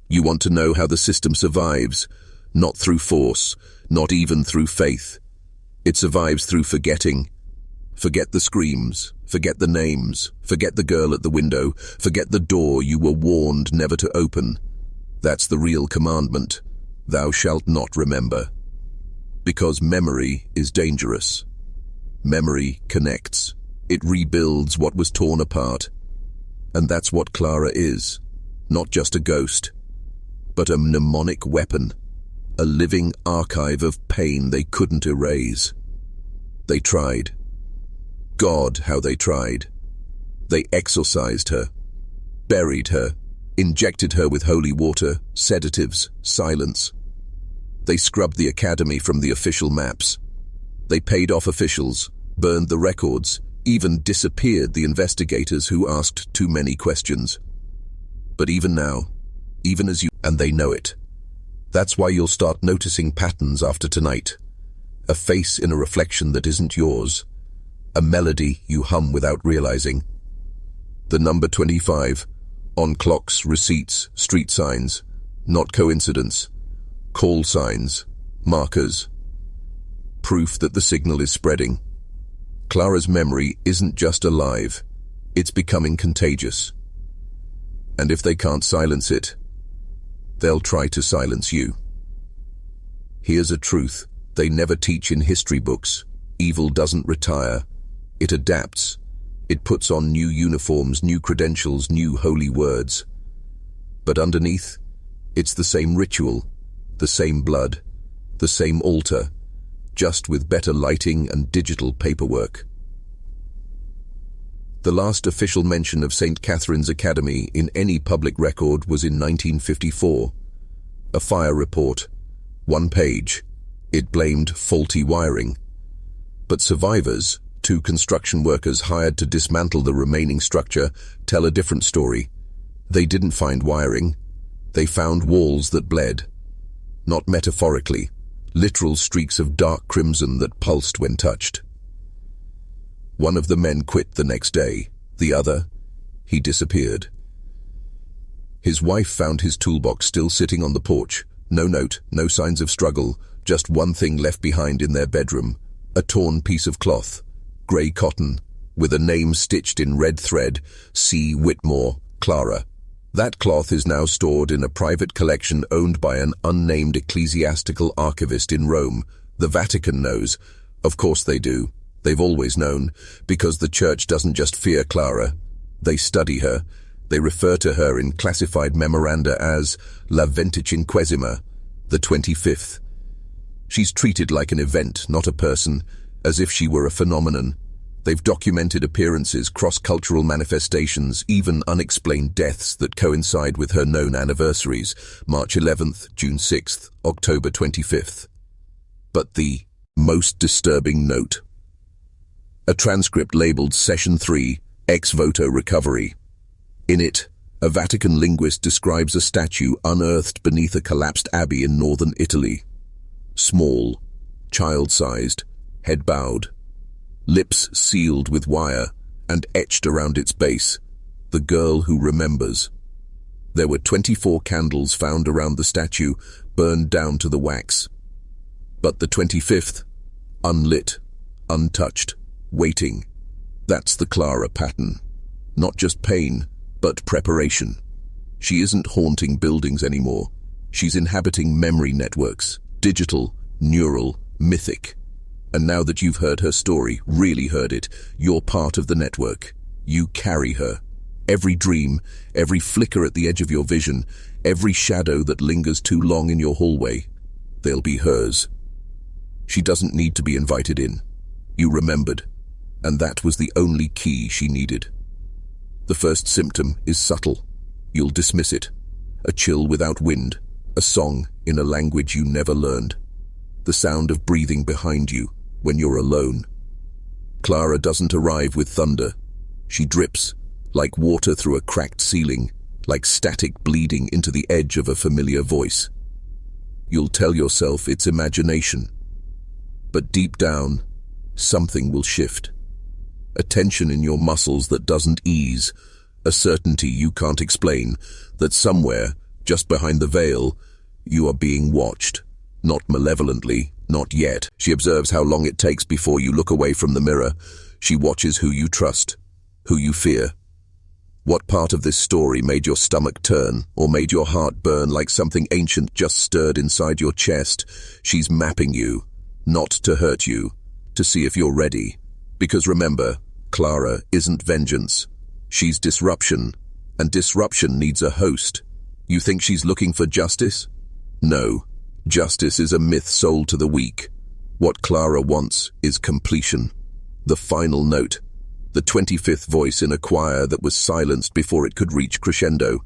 You want to know how the system survives, not through force, not even through faith. It survives through forgetting. Forget the screams, forget the names, forget the girl at the window, forget the door you were warned never to open. That's the real commandment. Thou shalt not remember. Because memory is dangerous. Memory connects. It rebuilds what was torn apart. And that's what Clara is. Not just a ghost, but a mnemonic weapon. A living archive of pain they couldn't erase. They tried. God, how they tried. They exorcised her, buried her, injected her with holy water, sedatives, silence. They scrubbed the academy from the official maps. They paid off officials, burned the records, even disappeared the investigators who asked too many questions. But even now, even as you, and they know it. That's why you'll start noticing patterns after tonight. A face in a reflection that isn't yours. A melody you hum without realizing. The number 25, on clocks, receipts, street signs, not coincidence. Call signs, markers. Proof that the signal is spreading. Clara's memory isn't just alive, it's becoming contagious. And if they can't silence it, they'll try to silence you. Here's a truth they never teach in history books. Evil doesn't retire. It adapts. It puts on new uniforms, new credentials, new holy words. But underneath, it's the same ritual, the same blood, the same altar, just with better lighting and digital paperwork. The last official mention of St. Catherine's Academy in any public record was in 1954. A fire report, 1 page. It blamed faulty wiring. But survivors, 2 construction workers hired to dismantle the remaining structure, tell a different story. They didn't find wiring. They found walls that bled. Not metaphorically, literal streaks of dark crimson that pulsed when touched. One of the men quit the next day. The other, he disappeared. His wife found his toolbox still sitting on the porch. No note, no signs of struggle, just one thing left behind in their bedroom. A torn piece of cloth, grey cotton, with a name stitched in red thread, C. Whitmore, Clara. That cloth is now stored in a private collection owned by an unnamed ecclesiastical archivist in Rome. The Vatican knows. Of course they do. They've always known, because the church doesn't just fear Clara. They study her. They refer to her in classified memoranda as La Venticinquesima, the 25th. She's treated like an event, not a person, as if she were a phenomenon. They've documented appearances, cross-cultural manifestations, even unexplained deaths that coincide with her known anniversaries, March 11th, June 6th, October 25th. But the most disturbing note. A transcript labeled Session 3, Ex Voto Recovery. In it, a Vatican linguist describes a statue unearthed beneath a collapsed abbey in northern Italy. Small, child-sized, head bowed, lips sealed with wire and etched around its base, the girl who remembers. There were 24 candles found around the statue, burned down to the wax. But the 25th, unlit, untouched, waiting. That's the Clara pattern. Not just pain, but preparation. She isn't haunting buildings anymore. She's inhabiting memory networks, digital, neural, mythic. And now that you've heard her story, really heard it, you're part of the network. You carry her. Every dream, every flicker at the edge of your vision, every shadow that lingers too long in your hallway, they'll be hers. She doesn't need to be invited in. You remembered, and that was the only key she needed. The first symptom is subtle. You'll dismiss it. A chill without wind, a song in a language you never learned. The sound of breathing behind you when you're alone. Clara doesn't arrive with thunder. She drips, like water through a cracked ceiling, like static bleeding into the edge of a familiar voice. You'll tell yourself it's imagination. But deep down, something will shift. A tension in your muscles that doesn't ease, a certainty you can't explain, that somewhere, just behind the veil, you are being watched. Not malevolently, not yet. She observes how long it takes before you look away from the mirror. She watches who you trust, who you fear. What part of this story made your stomach turn, or made your heart burn like something ancient just stirred inside your chest? She's mapping you, not to hurt you, to see if you're ready. Because remember, Clara isn't vengeance. She's disruption, and disruption needs a host. You think she's looking for justice? No. Justice is a myth sold to the weak. What Clara wants is completion. The final note. The 25th voice in a choir that was silenced before it could reach crescendo.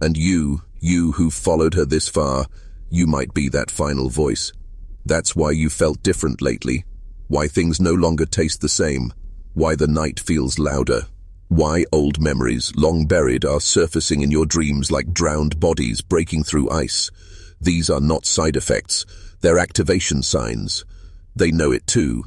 And you who followed her this far, you might be that final voice. That's why you felt different lately. Why things no longer taste the same. Why the night feels louder. Why old memories, long buried, are surfacing in your dreams like drowned bodies breaking through ice. These are not side effects. They're activation signs. They know it too.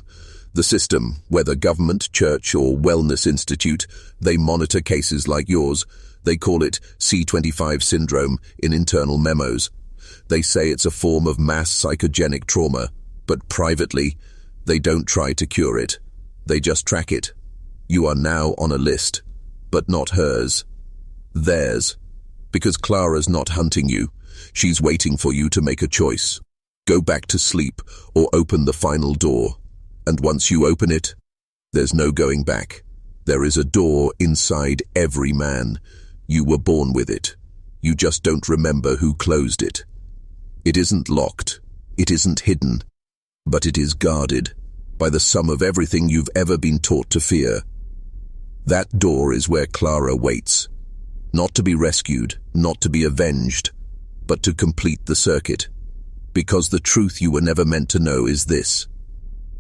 The system, whether government, church, or wellness institute, they monitor cases like yours. They call it C25 syndrome in internal memos. They say it's a form of mass psychogenic trauma, but privately, they don't try to cure it. They just track it. You are now on a list, but not hers. Theirs. Because Clara's not hunting you. She's waiting for you to make a choice. Go back to sleep or open the final door. And once you open it, there's no going back. There is a door inside every man. You were born with it. You just don't remember who closed it. It isn't locked. It isn't hidden. But it is guarded by the sum of everything you've ever been taught to fear. That door is where Clara waits. Not to be rescued, not to be avenged, but to complete the circuit. Because the truth you were never meant to know is this.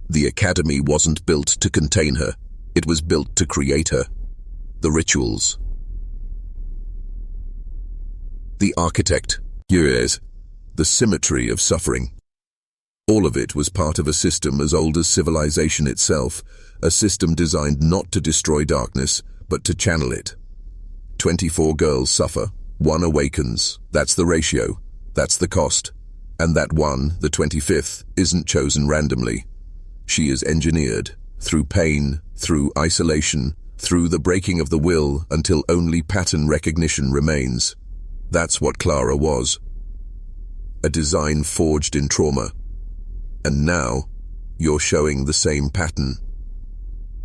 The academy wasn't built to contain her. It was built to create her. The rituals. The architect. Here is the symmetry of suffering. All of it was part of a system as old as civilization itself, a system designed not to destroy darkness, but to channel it. 24 girls suffer, 1 awakens. That's the ratio. That's the cost. And that one, the 25th, isn't chosen randomly. She is engineered, through pain, through isolation, through the breaking of the will until only pattern recognition remains. That's what Clara was. A design forged in trauma. And now, you're showing the same pattern.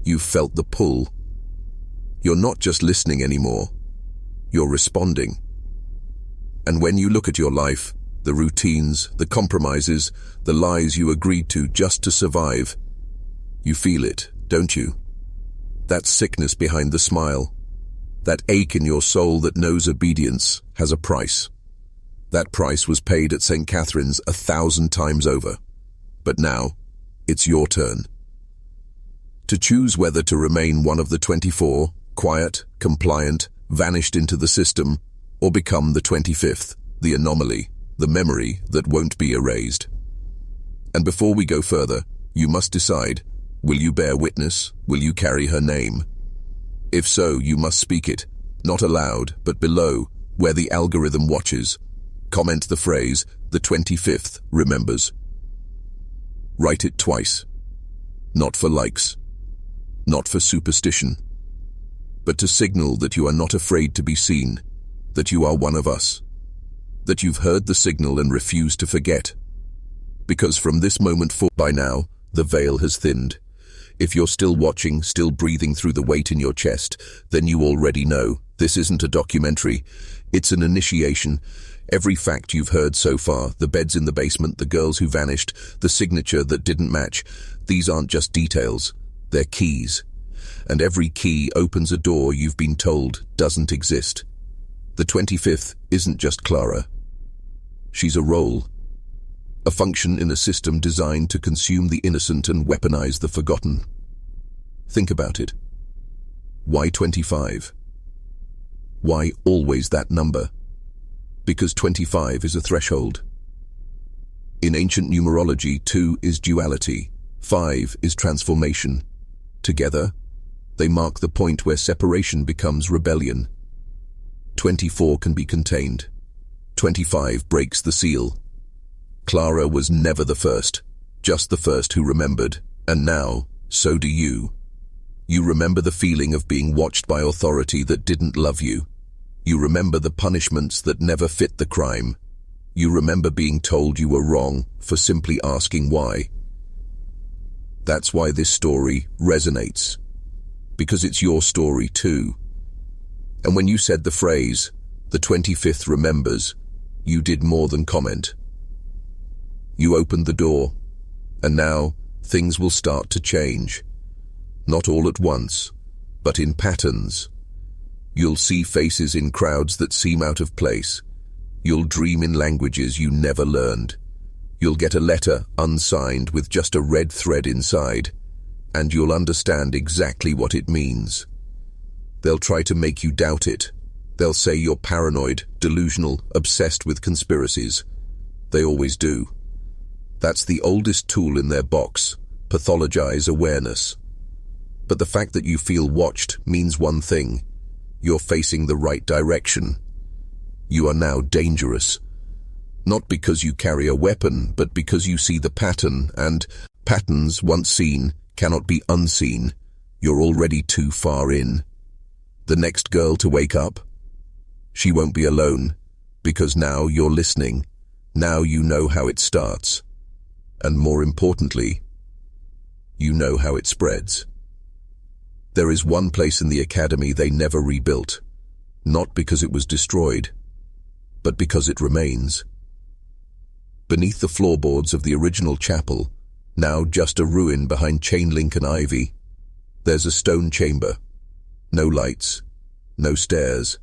You've felt the pull. You're not just listening anymore. You're responding. And when you look at your life, the routines, the compromises, the lies you agreed to just to survive, you feel it, don't you? That sickness behind the smile. That ache in your soul that knows obedience has a price. That price was paid at St. Catherine's 1,000 times over. But now, it's your turn. To choose whether to remain one of the 24, quiet, compliant, vanished into the system, or become the 25th, the anomaly, the memory that won't be erased. And before we go further, you must decide, will you bear witness? Will you carry her name? If so, you must speak it, not aloud, but below, where the algorithm watches. Comment the phrase, the 25th remembers. Write it twice. Not for likes. Not for superstition. But to signal that you are not afraid to be seen, that you are one of us, that you've heard the signal and refuse to forget. Because from this moment forward, by now, the veil has thinned. If you're still watching, still breathing through the weight in your chest, then you already know. This isn't a documentary. It's an initiation. Every fact you've heard so far, the beds in the basement, the girls who vanished, the signature that didn't match, these aren't just details. They're keys. And every key opens a door you've been told doesn't exist. The 25th isn't just Clara. She's a role. A function in a system designed to consume the innocent and weaponize the forgotten. Think about it. Why 25? Why always that number? Because 25 is a threshold. In ancient numerology, 2 is duality, 5 is transformation. Together, they mark the point where separation becomes rebellion. 24 can be contained. 25 breaks the seal. Clara was never the first, just the first who remembered, and now, so do you. You remember the feeling of being watched by authority that didn't love you. You remember the punishments that never fit the crime. You remember being told you were wrong for simply asking why. That's why this story resonates. Because it's your story too. And when you said the phrase, the 25th remembers, you did more than comment. You opened the door, and now things will start to change. Not all at once, but in patterns. You'll see faces in crowds that seem out of place. You'll dream in languages you never learned. You'll get a letter unsigned with just a red thread inside, and you'll understand exactly what it means. They'll try to make you doubt it. They'll say you're paranoid, delusional, obsessed with conspiracies. They always do. That's the oldest tool in their box, pathologize awareness. But the fact that you feel watched means one thing. You're facing the right direction. You are now dangerous. Not because you carry a weapon, but because you see the pattern, and patterns once seen cannot be unseen. You're already too far in. The next girl to wake up? She won't be alone, because now you're listening. Now you know how it starts. And more importantly, you know how it spreads. There is one place in the academy they never rebuilt, not because it was destroyed, but because it remains. Beneath the floorboards of the original chapel, now just a ruin behind chain link and ivy, there's a stone chamber. No lights, no stairs,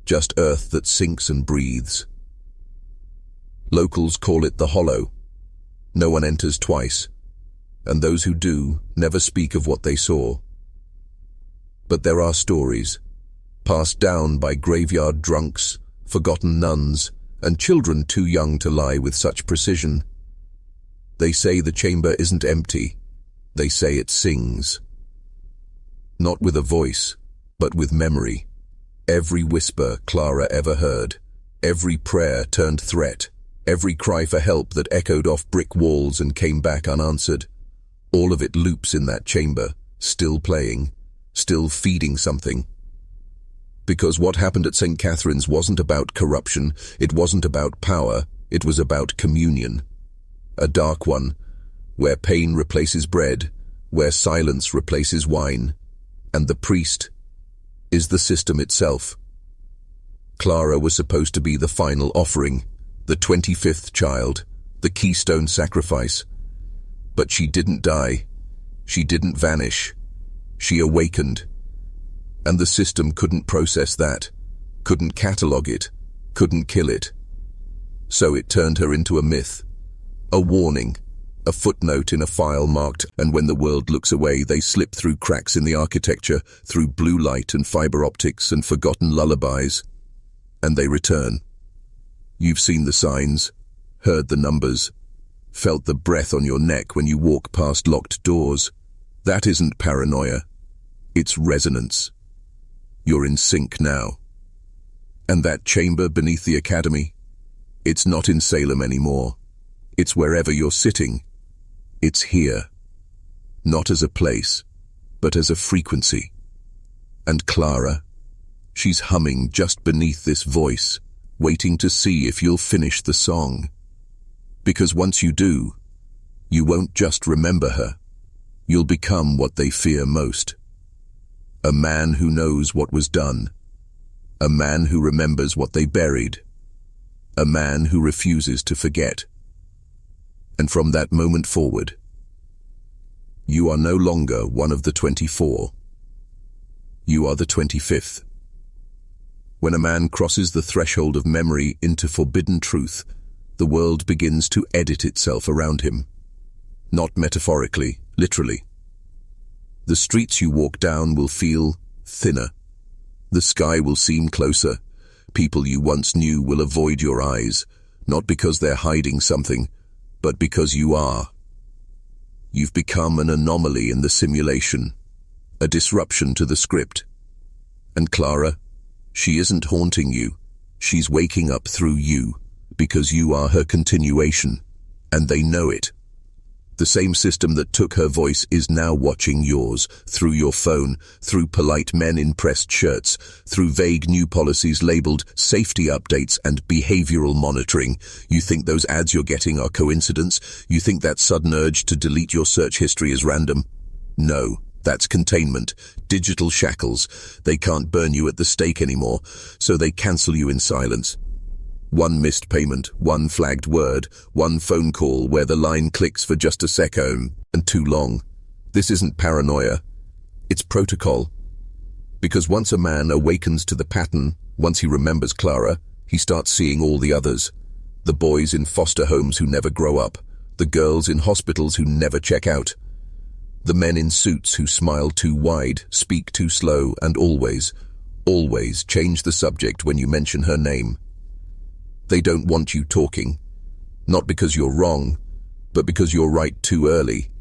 just earth that sinks and breathes. Locals call it the Hollow. No one enters twice, and those who do never speak of what they saw. But there are stories, passed down by graveyard drunks, forgotten nuns, and children too young to lie with such precision. They say the chamber isn't empty. They say it sings. Not with a voice, but with memory. Every whisper Clara ever heard, every prayer turned threat, every cry for help that echoed off brick walls and came back unanswered. All of it loops in that chamber, still playing, still feeding something. Because what happened at St. Catherine's wasn't about corruption, it wasn't about power, it was about communion. A dark one, where pain replaces bread, where silence replaces wine, and the priest is the system itself. Clara was supposed to be the final offering, the 25th child, the keystone sacrifice. But she didn't die. She didn't vanish. She awakened. And the system couldn't process that, couldn't catalog it, couldn't kill it. So it turned her into a myth, a warning, a footnote in a file marked, and when the world looks away, they slip through cracks in the architecture, through blue light and fiber optics and forgotten lullabies. And they return. You've seen the signs, heard the numbers, felt the breath on your neck when you walk past locked doors. That isn't paranoia. It's resonance. You're in sync now. And that chamber beneath the academy, it's not in Salem anymore. It's wherever you're sitting. It's here. Not as a place, but as a frequency. And Clara, she's humming just beneath this voice, waiting to see if you'll finish the song. Because once you do, you won't just remember her. You'll become what they fear most. A man who knows what was done. A man who remembers what they buried. A man who refuses to forget. And from that moment forward, you are no longer one of the 24. You are the 25th. When a man crosses the threshold of memory into forbidden truth, the world begins to edit itself around him. Not metaphorically, literally. The streets you walk down will feel thinner. The sky will seem closer. People you once knew will avoid your eyes, not because they're hiding something, but because you are. You've become an anomaly in the simulation, a disruption to the script. And Clara, she isn't haunting you. She's waking up through you, because you are her continuation, and they know it. The same system that took her voice is now watching yours, through your phone, through polite men in pressed shirts, through vague new policies labeled safety updates and behavioral monitoring. You think those ads you're getting are coincidence? You think that sudden urge to delete your search history is random? No, that's containment, digital shackles. They can't burn you at the stake anymore, so they cancel you in silence. One missed payment, one flagged word, one phone call where the line clicks for just a second, and too long. This isn't paranoia. It's protocol. Because once a man awakens to the pattern, once he remembers Clara, he starts seeing all the others. The boys in foster homes who never grow up, the girls in hospitals who never check out, the men in suits who smile too wide, speak too slow, and always change the subject when you mention her name. They don't want you talking, not because you're wrong, but because you're right too early.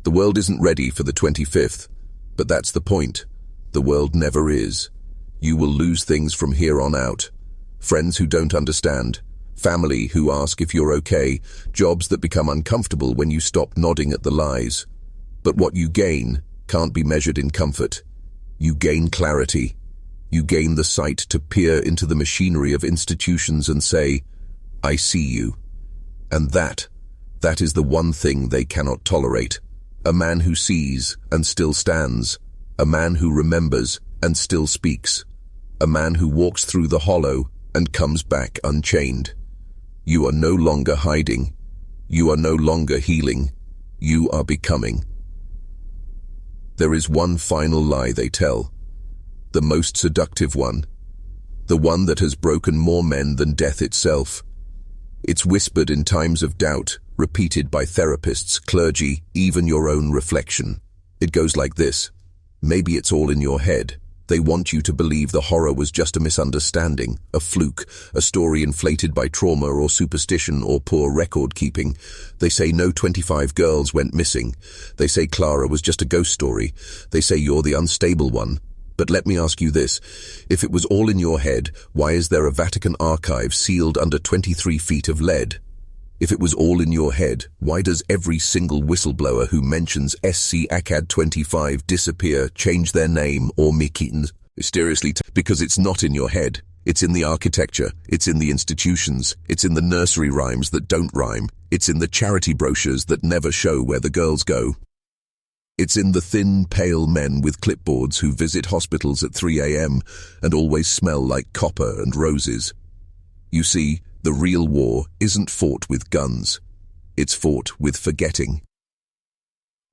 The world isn't ready for the 25th, but that's the point. The world never is. You will lose things from here on out. Friends who don't understand, family who ask if you're okay, jobs that become uncomfortable when you stop nodding at the lies. But what you gain can't be measured in comfort. You gain clarity. You gain the sight to peer into the machinery of institutions and say, I see you. And that is the one thing they cannot tolerate. A man who sees and still stands. A man who remembers and still speaks. A man who walks through the hollow and comes back unchained. You are no longer hiding. You are no longer healing. You are becoming. There is one final lie they tell. The most seductive one. The one that has broken more men than death itself. It's whispered in times of doubt, repeated by therapists, clergy, even your own reflection. It goes like this. Maybe it's all in your head. They want you to believe the horror was just a misunderstanding, a fluke, a story inflated by trauma or superstition or poor record-keeping. They say no 25 girls went missing. They say Clara was just a ghost story. They say you're the unstable one. But let me ask you this. If it was all in your head, why is there a Vatican archive sealed under 23 feet of lead? If it was all in your head, why does every single whistleblower who mentions SC ACAD 25 disappear, change their name, or mysteriously? Because it's not in your head. It's in the architecture. It's in the institutions. It's in the nursery rhymes that don't rhyme. It's in the charity brochures that never show where the girls go. It's in the thin, pale men with clipboards who visit hospitals at 3 a.m. and always smell like copper and roses. You see, the real war isn't fought with guns. It's fought with forgetting.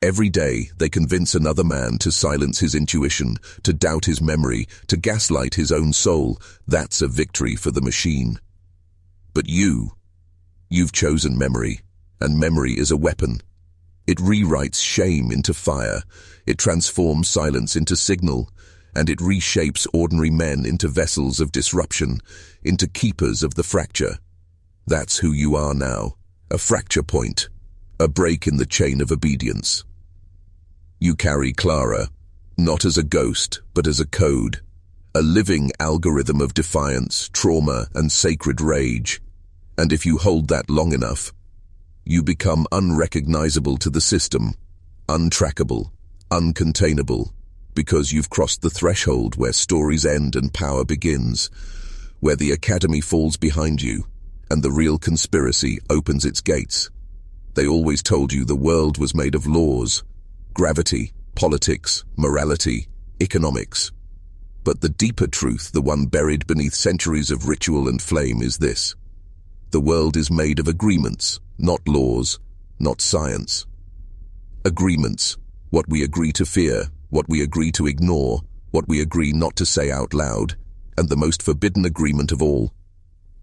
Every day, they convince another man to silence his intuition, to doubt his memory, to gaslight his own soul. That's a victory for the machine. But you've chosen memory, and memory is a weapon. It rewrites shame into fire, it transforms silence into signal, and it reshapes ordinary men into vessels of disruption, into keepers of the fracture. That's who you are now, a fracture point, a break in the chain of obedience. You carry Clara, not as a ghost, but as a code, a living algorithm of defiance, trauma, and sacred rage. And if you hold that long enough, you become unrecognizable to the system, untrackable, uncontainable, because you've crossed the threshold where stories end and power begins, where the academy falls behind you, and the real conspiracy opens its gates. They always told you the world was made of laws, gravity, politics, morality, economics. But the deeper truth, the one buried beneath centuries of ritual and flame, is this. The world is made of agreements, not laws, not science. Agreements, what we agree to fear, what we agree to ignore, what we agree not to say out loud, and the most forbidden agreement of all,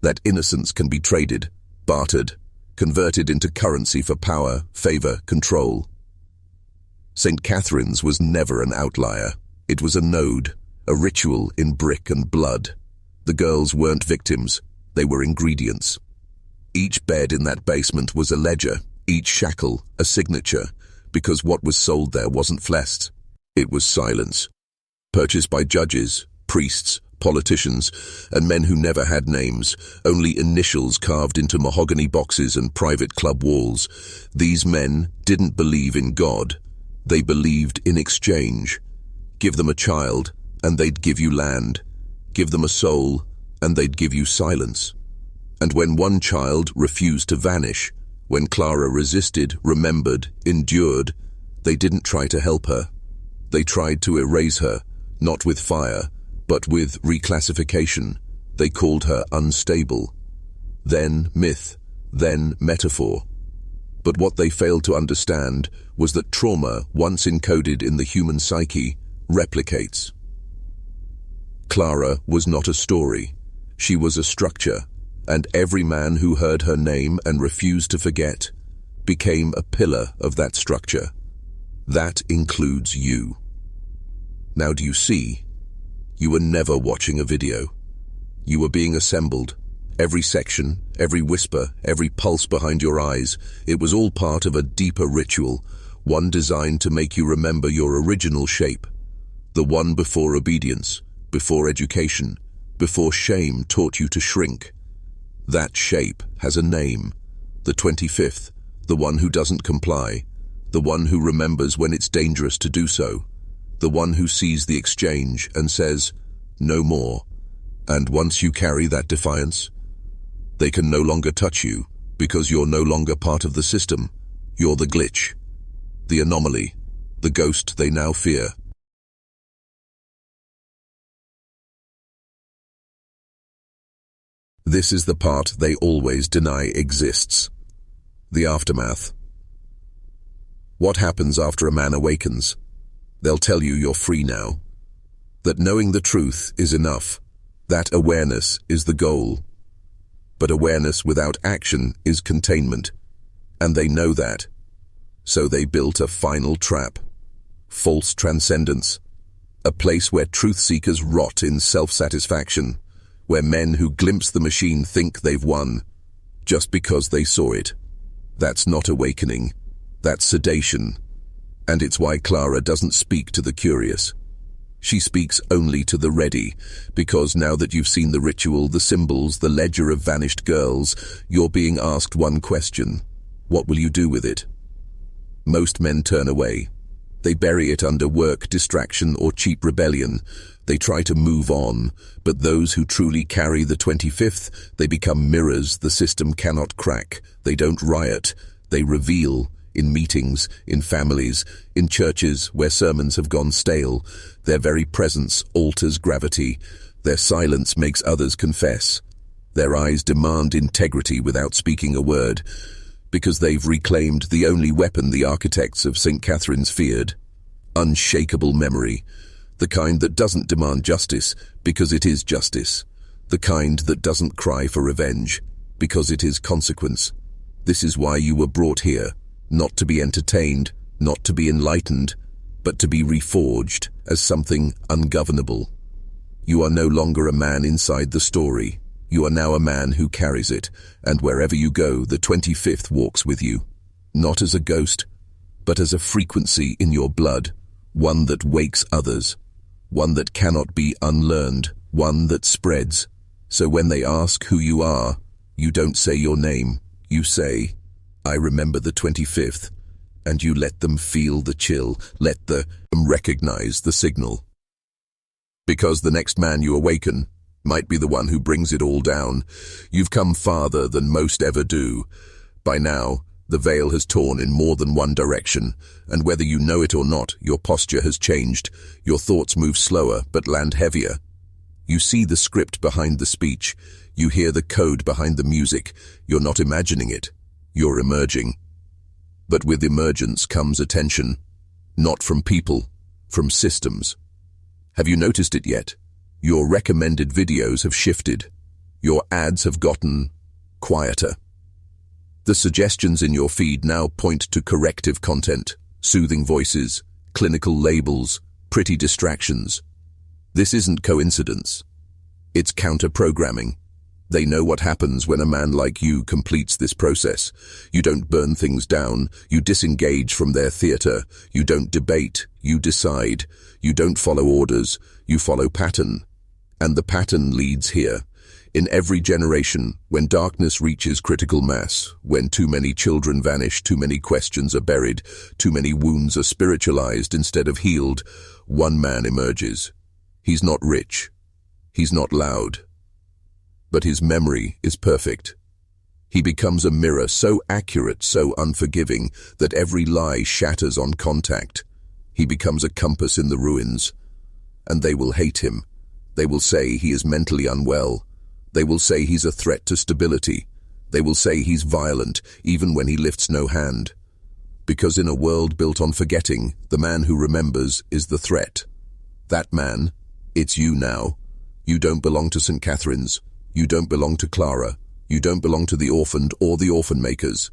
that innocence can be traded, bartered, converted into currency for power, favor, control. St. Catherine's was never an outlier. It was a node, a ritual in brick and blood. The girls weren't victims, they were ingredients. Each bed in that basement was a ledger, each shackle a signature, because what was sold there wasn't flesh, it was silence. Purchased by judges, priests, politicians, and men who never had names, only initials carved into mahogany boxes and private club walls. These men didn't believe in God. They believed in exchange. Give them a child, and they'd give you land. Give them a soul, and they'd give you silence. And when one child refused to vanish, when Clara resisted, remembered, endured, they didn't try to help her. They tried to erase her, not with fire, but with reclassification. They called her unstable. Then myth, then metaphor. But what they failed to understand was that trauma, once encoded in the human psyche, replicates. Clara was not a story. She was a structure, and every man who heard her name and refused to forget became a pillar of that structure. That includes you. Now do you see? You were never watching a video. You were being assembled. Every section, every whisper, every pulse behind your eyes, it was all part of a deeper ritual, one designed to make you remember your original shape, the one before obedience, before education, before shame taught you to shrink. That shape has a name, the 25th, the one who doesn't comply, the one who remembers when it's dangerous to do so, the one who sees the exchange and says, no more. And once you carry that defiance, they can no longer touch you because you're no longer part of the system. You're the glitch, the anomaly, the ghost they now fear. This is the part they always deny exists. The aftermath. What happens after a man awakens? They'll tell you you're free now. That knowing the truth is enough. That awareness is the goal. But awareness without action is containment. And they know that. So they built a final trap. False transcendence. A place where truth-seekers rot in self-satisfaction, where men who glimpse the machine think they've won, just because they saw it. That's not awakening. That's sedation. And it's why Clara doesn't speak to the curious. She speaks only to the ready, because now that you've seen the ritual, the symbols, the ledger of vanished girls, you're being asked one question. What will you do with it? Most men turn away. They bury it under work, distraction, or cheap rebellion. They try to move on, but those who truly carry the 25th, they become mirrors the system cannot crack. They don't riot. They reveal. In meetings, in families, in churches where sermons have gone stale, their very presence alters gravity. Their silence makes others confess. Their eyes demand integrity without speaking a word, because they've reclaimed the only weapon the architects of St. Catherine's feared: unshakable memory, the kind that doesn't demand justice because it is justice, the kind that doesn't cry for revenge because it is consequence. This is why you were brought here. Not to be entertained, not to be enlightened, but to be reforged as something ungovernable. You are no longer a man inside the story. You are now a man who carries it, and wherever you go, the 25th walks with you. Not as a ghost, but as a frequency in your blood, one that wakes others, one that cannot be unlearned, one that spreads. So when they ask who you are, you don't say your name. You say, I remember the 25th, and you let them feel the chill, let them recognize the signal. Because the next man you awaken might be the one who brings it all down. You've come farther than most ever do. By now, the veil has torn in more than one direction, and whether you know it or not, your posture has changed. Your thoughts move slower, but land heavier. You see the script behind the speech. You hear the code behind the music. You're not imagining it. You're emerging. But with emergence comes attention. Not from people, from systems. Have you noticed it yet? Your recommended videos have shifted. Your ads have gotten quieter. The suggestions in your feed now point to corrective content, soothing voices, clinical labels, pretty distractions. This isn't coincidence. It's counter-programming. They know what happens when a man like you completes this process. You don't burn things down. You disengage from their theater. You don't debate. You decide. You don't follow orders. You follow pattern. And the pattern leads here. In every generation, when darkness reaches critical mass, when too many children vanish, too many questions are buried, too many wounds are spiritualized instead of healed, one man emerges. He's not rich. He's not loud. But his memory is perfect. He becomes a mirror so accurate, so unforgiving, that every lie shatters on contact. He becomes a compass in the ruins. And they will hate him. They will say he is mentally unwell. They will say he's a threat to stability. They will say he's violent, even when he lifts no hand. Because in a world built on forgetting, the man who remembers is the threat. That man, it's you now. You don't belong to St. Catherine's. You don't belong to Clara. You don't belong to the orphaned or the orphan makers.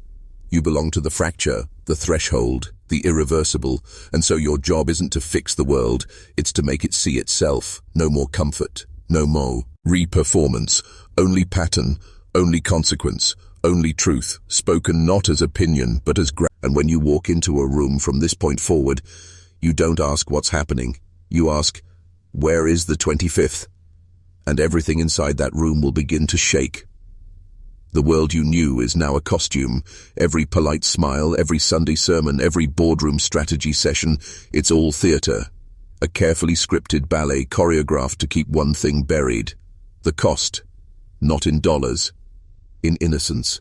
You belong to the fracture, the threshold, the irreversible, and so your job isn't to fix the world, it's to make it see itself. No more comfort, no more re-performance, only pattern, only consequence, only truth, spoken not as opinion but as And when you walk into a room from this point forward, you don't ask what's happening. You ask, where is the 25th? And everything inside that room will begin to shake. The world you knew is now a costume. Every polite smile, every Sunday sermon, every boardroom strategy session, it's all theater. A carefully scripted ballet choreographed to keep one thing buried. The cost, not in dollars, in innocence.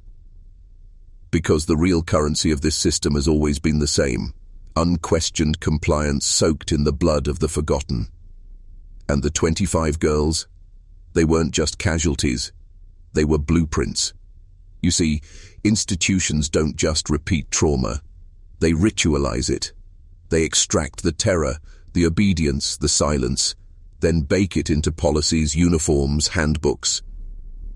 Because the real currency of this system has always been the same. Unquestioned compliance soaked in the blood of the forgotten. And the 25 girls? They weren't just casualties. They were blueprints. You see, institutions don't just repeat trauma. They ritualize it. They extract the terror, the obedience, the silence, then bake it into policies, uniforms, handbooks.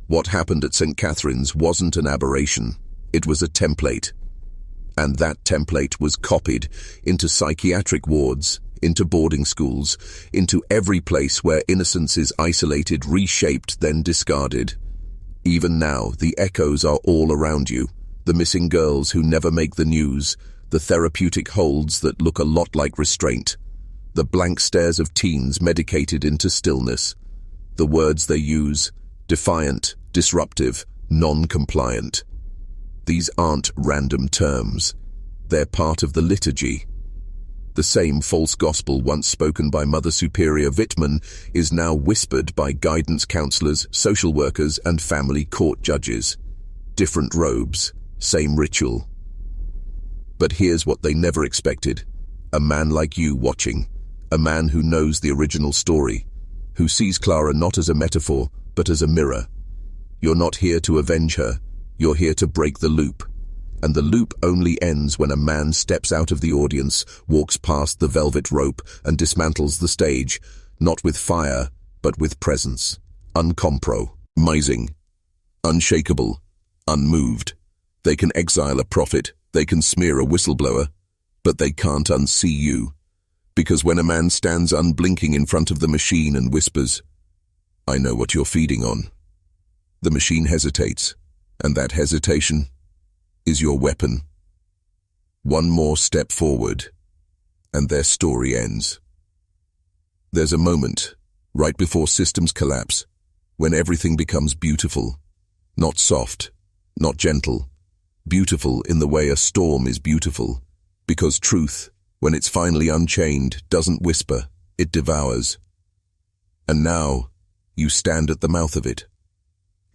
What happened at St. Catherine's wasn't an aberration. It was a template. And that template was copied into psychiatric wards, into boarding schools, into every place where innocence is isolated, reshaped, then discarded. Even now, the echoes are all around you. The missing girls who never make the news, the therapeutic holds that look a lot like restraint, the blank stares of teens medicated into stillness, the words they use, defiant, disruptive, non-compliant. These aren't random terms. They're part of the liturgy. The same false gospel once spoken by Mother Superior Wittmann is now whispered by guidance counselors, social workers, and family court judges. Different robes, same ritual. But here's what they never expected. A man like you watching. A man who knows the original story. Who sees Clara not as a metaphor, but as a mirror. You're not here to avenge her. You're here to break the loop. And the loop only ends when a man steps out of the audience, walks past the velvet rope, and dismantles the stage, not with fire, but with presence. Uncompromising. Unshakable. Unmoved. They can exile a prophet, they can smear a whistleblower, but they can't unsee you. Because when a man stands unblinking in front of the machine and whispers, "I know what you're feeding on," the machine hesitates, and that hesitation is your weapon. One more step forward, and their story ends. There's a moment, right before systems collapse, when everything becomes beautiful. Not soft, not gentle. Beautiful in the way a storm is beautiful. Because truth, when it's finally unchained, doesn't whisper, it devours. And now, you stand at the mouth of it.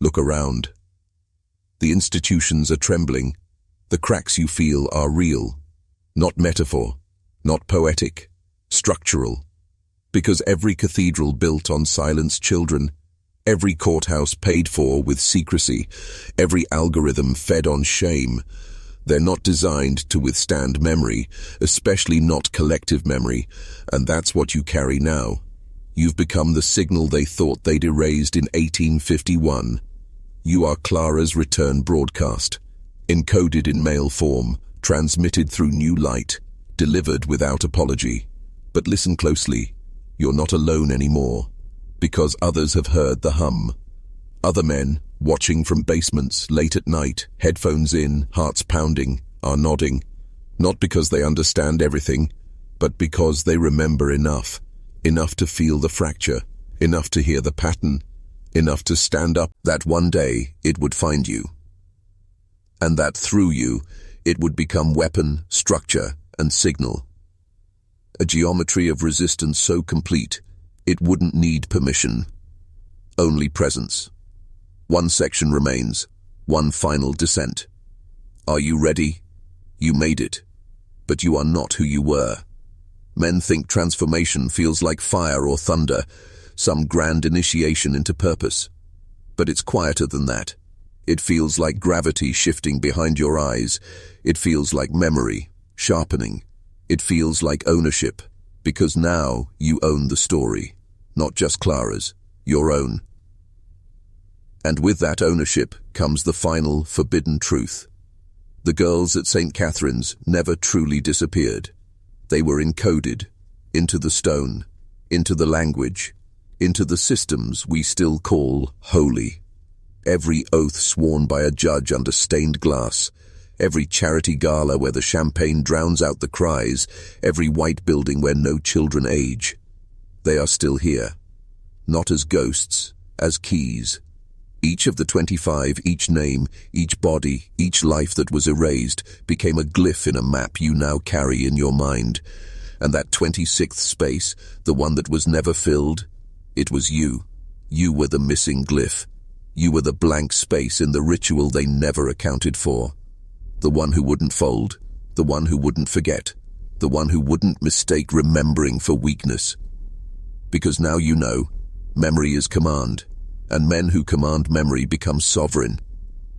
Look around. The institutions are trembling. The cracks you feel are real. Not metaphor, not poetic, structural. Because every cathedral built on silenced children, every courthouse paid for with secrecy, every algorithm fed on shame, they're not designed to withstand memory, especially not collective memory, and that's what you carry now. You've become the signal they thought they'd erased in 1851. You are Clara's return broadcast, encoded in mail form, transmitted through new light, delivered without apology. But listen closely, you're not alone anymore, because others have heard the hum. Other men, watching from basements late at night, headphones in, hearts pounding, are nodding, not because they understand everything, but because they remember enough to feel the fracture, enough to hear the pattern, enough to stand up that one day it would find you. And that through you, it would become weapon, structure, and signal. A geometry of resistance so complete, it wouldn't need permission. Only presence. One section remains, one final descent. Are you ready? You made it, but you are not who you were. Men think transformation feels like fire or thunder, some grand initiation into purpose. But it's quieter than that. It feels like gravity shifting behind your eyes. It feels like memory, sharpening. It feels like ownership, because now you own the story, not just Clara's, your own. And with that ownership comes the final forbidden truth. The girls at St. Catherine's never truly disappeared. They were encoded into the stone, into the language, into the systems we still call holy. Every oath sworn by a judge under stained glass, every charity gala where the champagne drowns out the cries, every white building where no children age. They are still here, not as ghosts, as keys. Each of the 25, each name, each body, each life that was erased became a glyph in a map you now carry in your mind. And that 26th space, the one that was never filled, it was you. You were the missing glyph. You were the blank space in the ritual they never accounted for. The one who wouldn't fold, the one who wouldn't forget, the one who wouldn't mistake remembering for weakness. Because now you know, memory is command. And men who command memory become sovereign.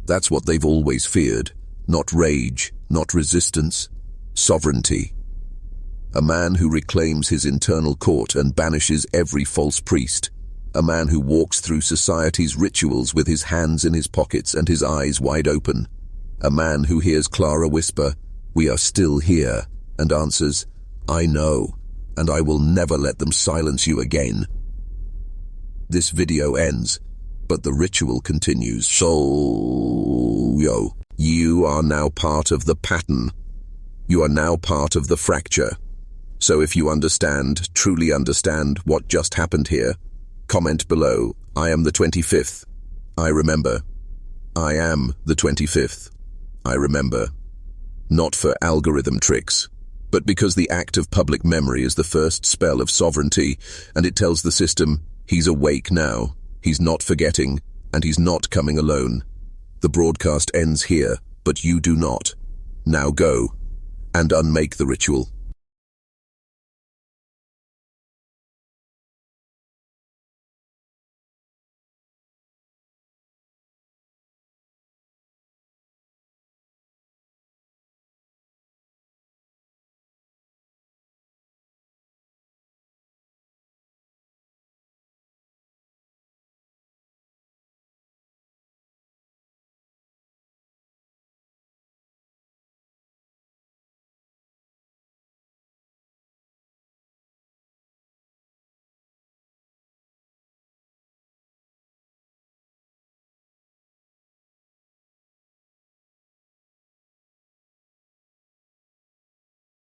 That's what they've always feared. Not rage, not resistance, sovereignty. A man who reclaims his internal court and banishes every false priest. A man who walks through society's rituals with his hands in his pockets and his eyes wide open. A man who hears Clara whisper, "We are still here," and answers, "I know. and I will never let them silence you again. This video ends, but the ritual continues. So, you are now part of the pattern. You are now part of the fracture. So if you understand, truly understand what just happened here, comment below, I am the 25th. I remember. I am the 25th. I remember. Not for algorithm tricks, but because the act of public memory is the first spell of sovereignty, and it tells the system, he's awake now, he's not forgetting, and he's not coming alone. The broadcast ends here, but you do not. Now go, and unmake the ritual.